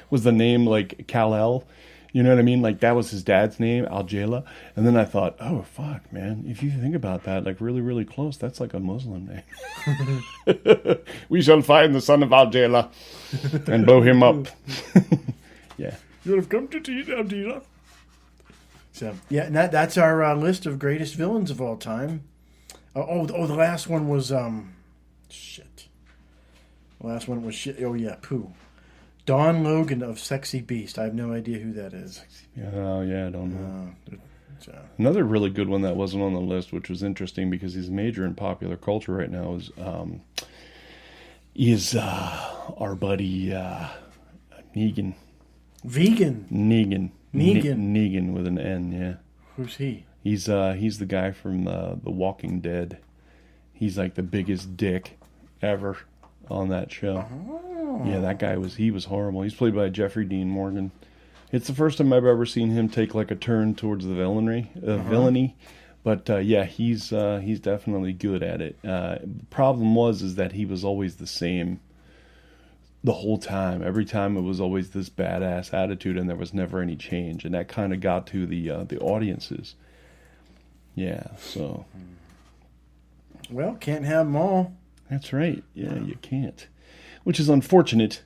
was the name, like, Kal-El. You know what I mean? Like, that was his dad's name, Al-Jala. And then I thought, oh, fuck, man. If you think about that, like, really, really close, that's like a Muslim name. We shall find the son of Al-Jala and blow him up. Yeah. You have come to tea, Al-Jala. So, yeah, and that's our list of greatest villains of all time. The last one was, shit. The last one was shit. Oh, yeah, Pooh. Don Logan of Sexy Beast. I have no idea who that is. Oh, yeah, I don't know. Another really good one that wasn't on the list, which was interesting because he's major in popular culture right now, is our buddy Negan. Vegan? Negan. Negan. Negan with an N, yeah. Who's he? He's the guy from The Walking Dead. He's like the biggest dick ever on that show. Oh. Yeah, that guy was horrible. He's played by Jeffrey Dean Morgan. It's the first time I've ever seen him take like a turn towards the villainy. But yeah, he's definitely good at it. The problem is that he was always the same the whole time. Every time it was always this badass attitude, and there was never any change, and that kind of got to the audiences. Yeah, so. Well, can't have them all. That's right. Yeah, you can't. Which is unfortunate,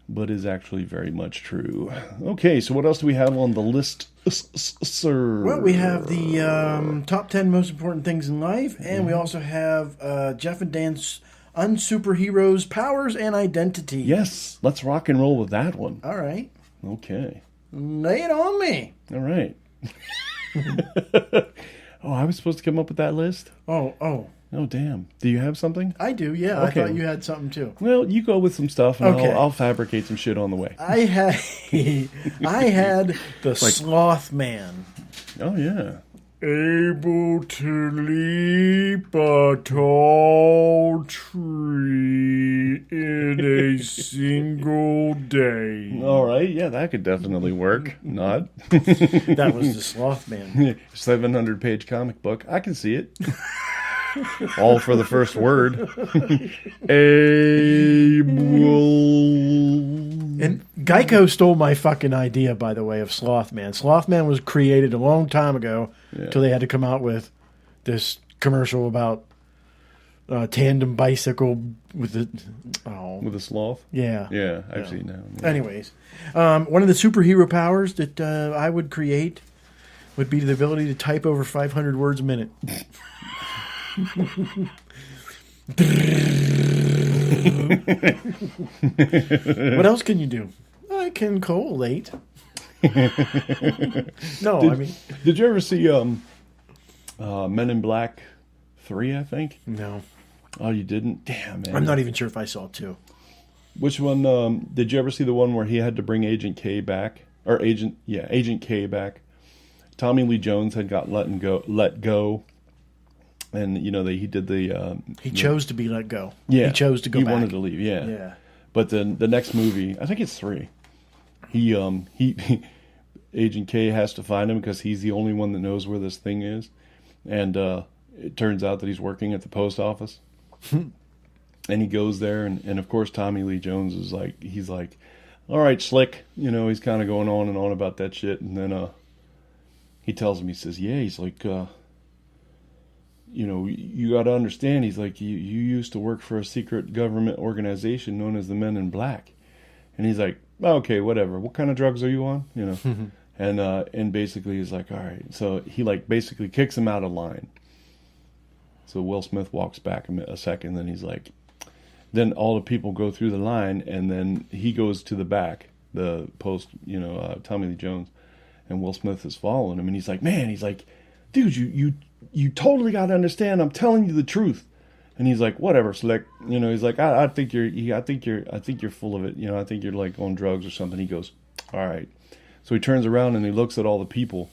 but is actually very much true. Okay, so what else do we have on the list, sir? Well, we have the top 10 most important things in life, and we also have Jeff and Dan's Unsuperheroes, Powers, and Identity. Yes, let's rock and roll with that one. All right. Okay. Lay it on me. All right. Oh, I was supposed to come up with that list? Oh, damn. Do you have something? I do, yeah. Okay. I thought you had something, too. Well, you go with some stuff, and Okay. I'll fabricate some shit on the way. I had the Sloth Man. Oh, yeah. Able to leap a tall tree in a single day. All right, yeah, that could definitely work. Not. That was the Sloth Man. 700-page comic book. I can see it. All for the first word. And Geico stole my fucking idea, by the way, of Slothman. Slothman was created a long time ago until they had to come out with this commercial about tandem bicycle with the... Oh. With a sloth? Yeah. Yeah, I've seen that. Yeah. Anyways, one of the superhero powers that I would create would be the ability to type over 500 words a minute. What else can you do? I can collate. No, I mean... Did you ever see Men in Black 3, I think? No. Oh, you didn't? Damn, man. I'm not even sure if I saw 2. Which one? Did you ever see the one where he had to bring Agent K back? Or Agent K back. Tommy Lee Jones had got let go. And, you know, he did the... he chose to be let go. Yeah. He chose to go back. He wanted to leave, yeah. Yeah. But then the next movie, I think it's 3, he Agent K has to find him because he's the only one that knows where this thing is. And it turns out that he's working at the post office. And he goes there, and of course Tommy Lee Jones is like, he's like, all right, Slick. You know, he's kind of going on and on about that shit. And then he tells him, he says, yeah, he's like, you know, you got to understand, he's like, you used to work for a secret government organization known as the Men in Black. And he's like, okay, whatever. What kind of drugs are you on? You know, and basically he's like, all right. So he like basically kicks him out of line. So Will Smith walks back a second, then he's like, then all the people go through the line, and then he goes to the back, the post, you know, Tommy Lee Jones, and Will Smith is following him, and he's like, man, he's like, dude, you totally got to understand, I'm telling you the truth. And he's like, whatever, Slick. You know, he's like, I think you're full of it. You know, I think you're like on drugs or something. He goes, all right. So he turns around and he looks at all the people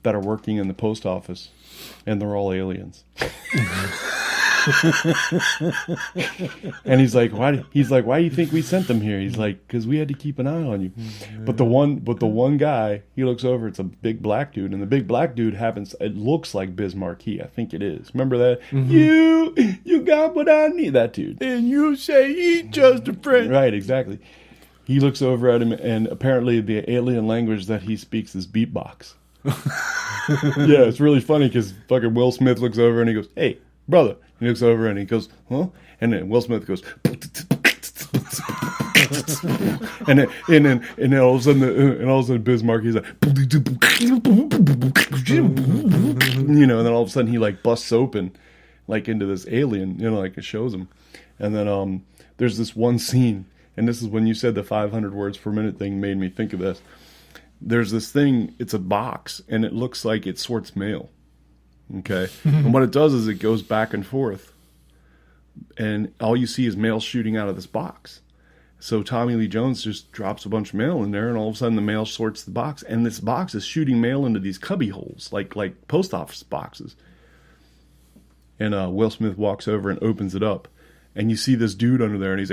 that are working in the post office, and they're all aliens. And he's like, why do you think we sent them here? He's like, because we had to keep an eye on you. But the one guy, he looks over, it's a big black dude, and the big black dude it looks like Biz Markie. I think it is. Remember that? You got what I need. That dude. And you say he just a friend. Right, exactly. He looks over at him, and apparently the alien language that he speaks is beatbox. Yeah, it's really funny because fucking Will Smith looks over and he goes, hey, brother. He looks over and he goes, huh? And then Will Smith goes, and then all of a sudden Biz Markie's like, you know, and then all of a sudden he like busts open like into this alien, you know, like it shows him. And then there's this one scene, and this is when you said the 500 words per minute thing made me think of this. There's this thing, it's a box, and it looks like it sorts mail. Okay. And what it does is it goes back and forth, and all you see is mail shooting out of this box. So Tommy Lee Jones just drops a bunch of mail in there, and all of a sudden the mail sorts the box, and this box is shooting mail into these cubby holes, like post office boxes. And Will Smith walks over and opens it up, and you see this dude under there, and he's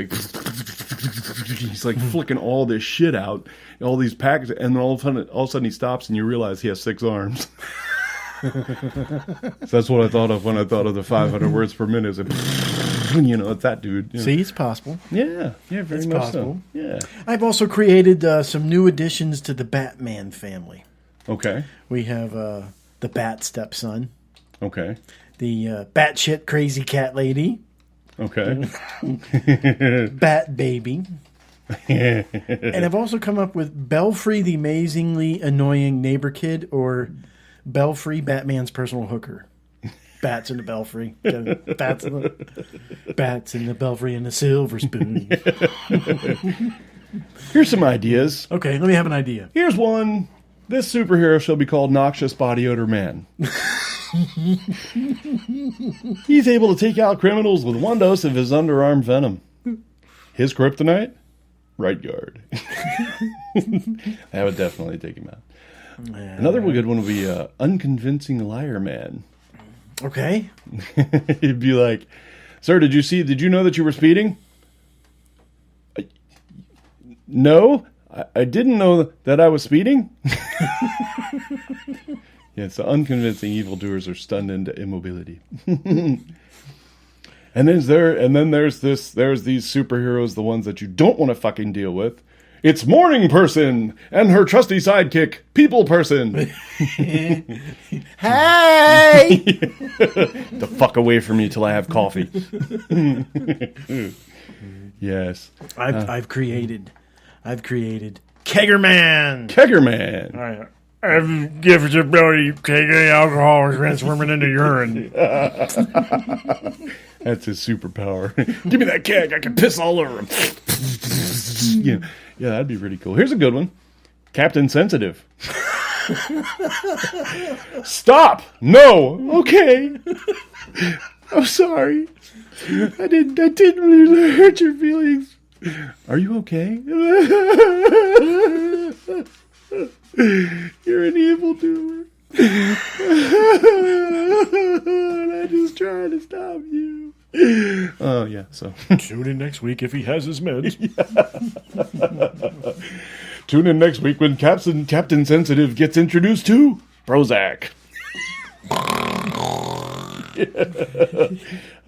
like flicking all this shit out, all these packages, and then all of a sudden he stops, and you realize he has 6 arms. So that's what I thought of when I thought of the 500 words per minute. You know, it's that dude. You know. See, it's possible. Yeah, very much possible. So. Yeah. I've also created some new additions to the Batman family. Okay. We have the Bat stepson. Okay. The batshit crazy cat lady. Okay. Bat baby. And I've also come up with Belfry the amazingly annoying neighbor kid, or Belfry, Batman's personal hooker. Bats in the Belfry. Bats in the Belfry and the silver spoon. Here's some ideas. Okay, let me have an idea. Here's one. This superhero shall be called Noxious Body Odor Man. He's able to take out criminals with 1 dose of his underarm venom. His kryptonite? Right guard. That would definitely take him out. Another good one would be Unconvincing Liar Man. Okay. He'd be like, sir, did you know that you were speeding? No, I didn't know that I was speeding. Yeah, so unconvincing evildoers are stunned into immobility. And then there's these superheroes, the ones that you don't want to fucking deal with. It's Morning Person and her trusty sidekick, People Person. Hey! The fuck away from me till I have coffee. Yes. I've created Keggerman. Keggerman. I have gifted ability to take any alcohol and transform it into urine. That's his superpower. Give me that keg. I can piss all over him. Yeah, that'd be pretty cool. Here's a good one. Captain Sensitive. Stop. No. Okay. I'm sorry. I didn't mean to hurt your feelings. Are you okay? You're an evildoer. And I'm just trying to stop you. Oh, yeah, so. Tune in next week if he has his meds. Tune in next week when Captain Sensitive gets introduced to Prozac.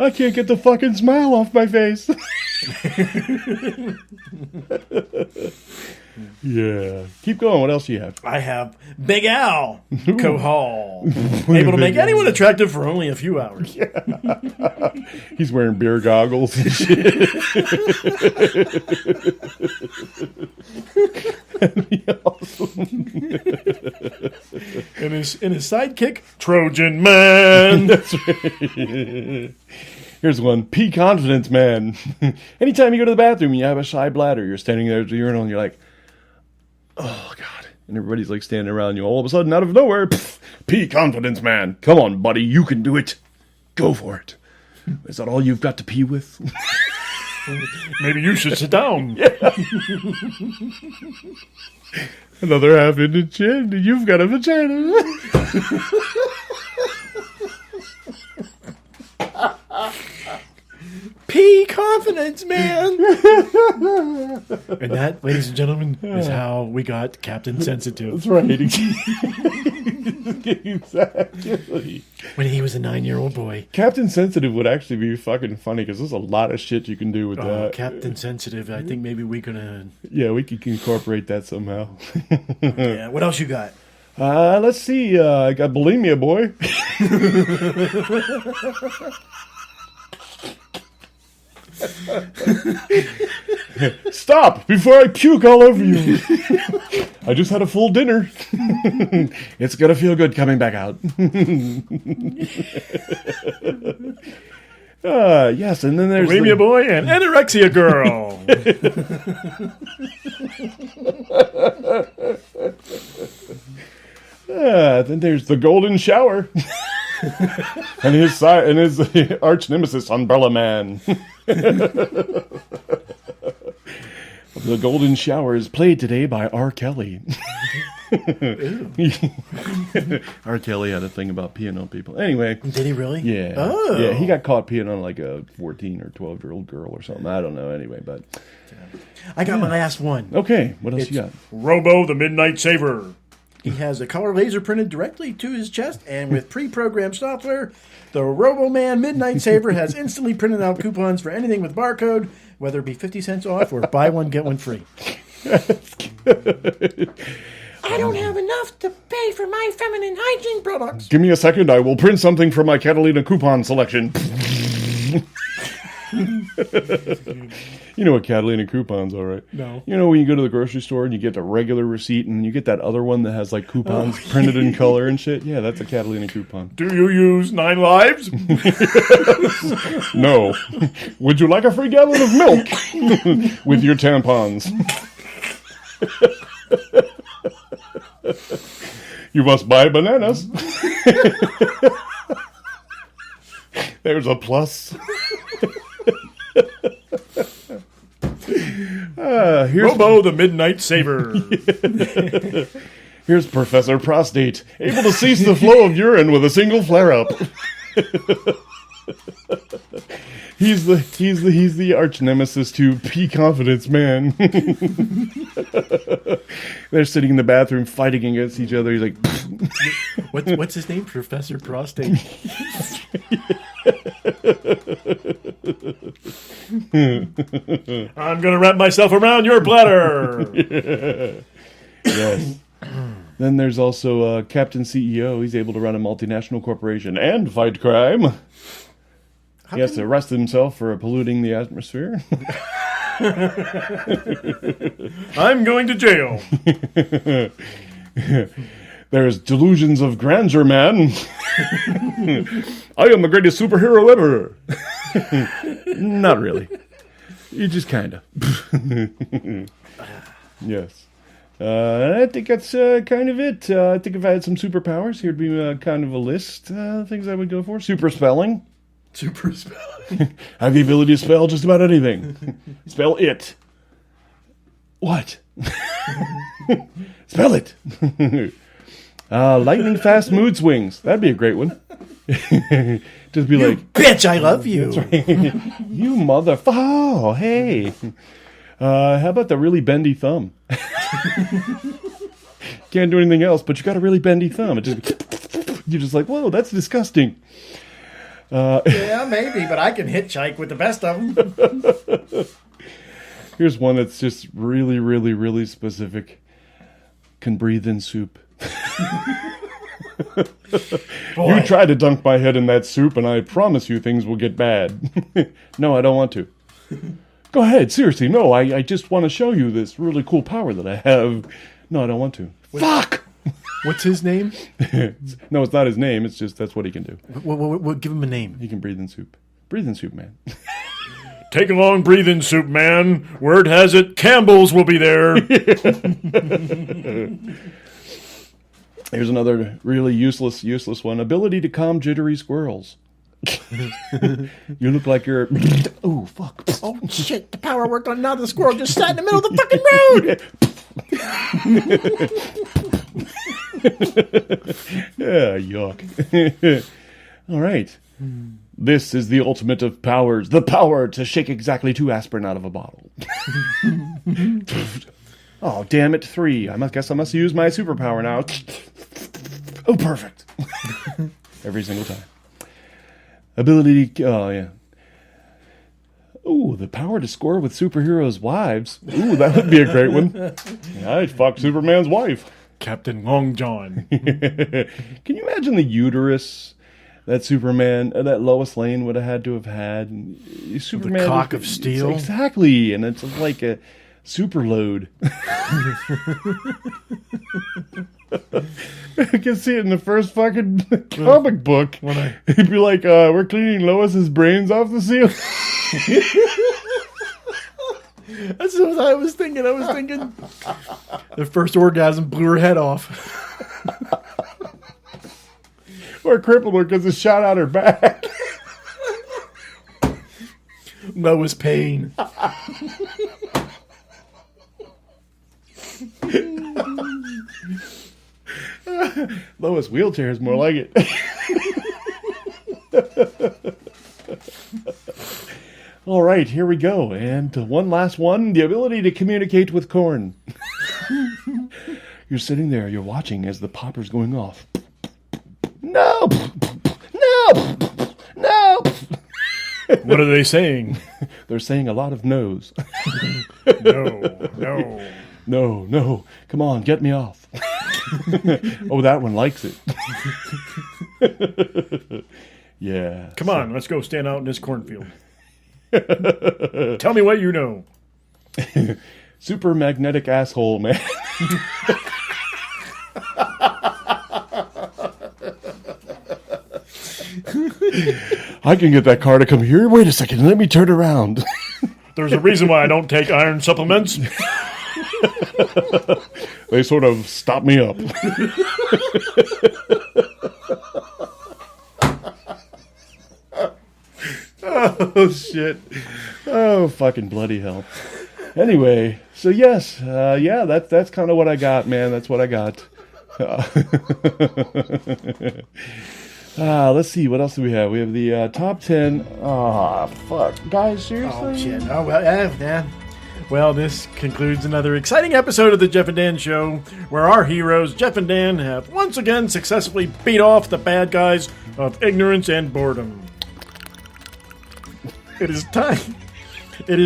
I can't get the fucking smile off my face. Yeah. Keep going. What else do you have? I have Big Al Cohol. Able to make anyone attractive for only a few hours. Yeah. He's wearing beer goggles and shit. And his sidekick, Trojan Man. That's right. Here's one. Pee confidence, man. Anytime you go to the bathroom, you have a shy bladder. You're standing there at the urinal and you're like, oh, God. And everybody's like standing around you. All of a sudden, out of nowhere, pee confidence, man. Come on, buddy. You can do it. Go for it. Is that all you've got to pee with? Maybe you should sit down. Yeah. Another half in the chin, and you've got a vagina. Pee confidence, man. And that, ladies and gentlemen, is how we got Captain Sensitive. That's right. Exactly. When he was a 9-year-old boy. Captain Sensitive would actually be fucking funny because there's a lot of shit you can do with that. Captain Sensitive. I think maybe we're gonna. Yeah, we could incorporate that somehow. Yeah. What else you got? Let's see. I got bulimia, boy. Stop before I puke all over you. I just had a full dinner. It's gonna feel good coming back out. Yes, and then there's bulimia boy and anorexia girl. Then there's the golden shower. and his arch nemesis, Umbrella Man. The Golden Shower is played today by R. Kelly. R. Kelly had a thing about peeing on people. Anyway. Did he really? Yeah. Oh. Yeah, he got caught peeing on like a 14 or 12-year-old girl or something. I don't know. Anyway, but. I got my last one. Okay. What else you got? Robo the Midnight Saver. He has a color laser printed directly to his chest, and with pre-programmed software, the RoboMan Midnight Saver has instantly printed out coupons for anything with barcode, whether it be 50 cents off or buy one, get one free. I don't have enough to pay for my feminine hygiene products. Give me a second. I will print something from my Catalina coupon selection. You know what Catalina coupons are, right? No. You know when you go to the grocery store and you get the regular receipt and you get that other one that has like coupons printed in color and shit? Yeah, that's a Catalina coupon. Do you use 9 Lives? No. Would you like a free gallon of milk with your tampons? You must buy bananas. There's a plus. Robo the Midnight Saver. Here's Professor Prostate, able to cease the flow of urine with a single flare-up. He's the arch nemesis to Pee Confidence Man. They're sitting in the bathroom fighting against each other. He's like, what's his name? Professor Prostate. I'm gonna wrap myself around your bladder. Yes. Then there's also Captain CEO. He's able to run a multinational corporation and fight crime. He has to arrest himself for polluting the atmosphere. I'm going to jail. There's delusions of grandeur, man. I am the greatest superhero ever. Not really. You just kind of. Yes. I think that's kind of it. I think if I had some superpowers, here'd be kind of a list of things I would go for. Super spelling. Super spell. I have the ability to spell just about anything. Spell it. What? Spell it. Lightning fast mood swings. That'd be a great one. Just be like, bitch, I love you. That's right. You motherfucker. Oh, hey. How about the really bendy thumb? Can't do anything else, but you got a really bendy thumb. It just, you're just like, whoa, that's disgusting. Yeah, maybe, but I can hitchhike with the best of them. Here's one that's just really, really, really specific. Can breathe in soup. You try to dunk my head in that soup, and I promise you things will get bad. No, I don't want to. Go ahead, seriously. No, I just want to show you this really cool power that I have. No, I don't want to. Fuck! What's his name? No, it's not his name. It's just that's what he can do. What, give him a name. He can breathe in soup. Breathe in soup, man. Take a long breathe in, soup man. Word has it, Campbell's will be there. Here's another really useless one. Ability to calm jittery squirrels. You look like you're... Oh, fuck. Oh, shit. The power worked on now. The squirrel just sat in the middle of the fucking road. Yeah, yuck. All right. This is the ultimate of powers. The power to shake exactly 2 aspirin out of a bottle. Oh, damn it, 3. Guess I must use my superpower now. Oh, perfect. Every single time. Ability, oh, yeah. Ooh, the power to score with superheroes' wives. Ooh, that would be a great one. Yeah, I'd fuck Superman's wife. Captain Long John. Can you imagine the uterus that Superman, that Lois Lane would have had to have had? Superman, the cock of steel. Exactly, and it's like a super load. I can see it in the first fucking comic book. He'd be like, we're cleaning Lois's brains off the seal. That's what I was thinking. I was thinking the first orgasm blew her head off. Or crippled her because it shot out her back. Lois Payne. Lois wheelchair is more like it. All right, here we go. And one last one, the ability to communicate with corn. You're sitting there, you're watching as the popper's going off. No! No! No! What are they saying? They're saying a lot of no's. No. No. Come on, get me off. Oh, that one likes it. Yeah. Come on, let's go stand out in this cornfield. Tell me what you know. Super magnetic asshole, man. I can get that car to come here. Wait a second, let me turn around. There's a reason why I don't take iron supplements. They sort of stop me up. Oh, shit. Oh, fucking bloody hell. Anyway, so yes, yeah, that's kind of what I got, man. That's what I got. Let's see, what else do we have? We have the top 10. Ah, fuck. Guys, seriously? Oh, shit. Oh, well, yeah. Well, this concludes another exciting episode of the Jeff and Dan Show, where our heroes, Jeff and Dan, have once again successfully beat off the bad guys of ignorance and boredom. It is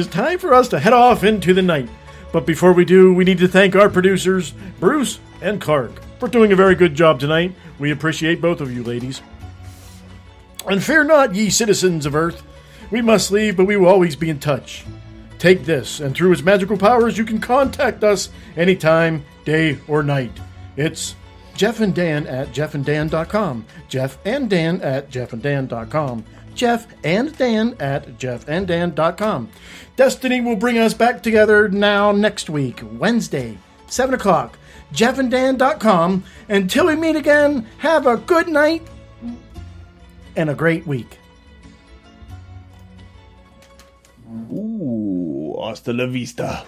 time for us to head off into the night. But before we do, we need to thank our producers, Bruce and Clark, for doing a very good job tonight. We appreciate both of you, ladies. And fear not, ye citizens of Earth. We must leave, but we will always be in touch. Take this, and through its magical powers, you can contact us anytime, day or night. It's Jeff and Dan at jeffanddan.com. Jeff and Dan at jeffanddan.com. Jeff and Dan at jeffanddan.com. Destiny will bring us back together now next week, Wednesday, 7 o'clock. jeffanddan.com. Until we meet again, have a good night and a great week. Hasta la vista.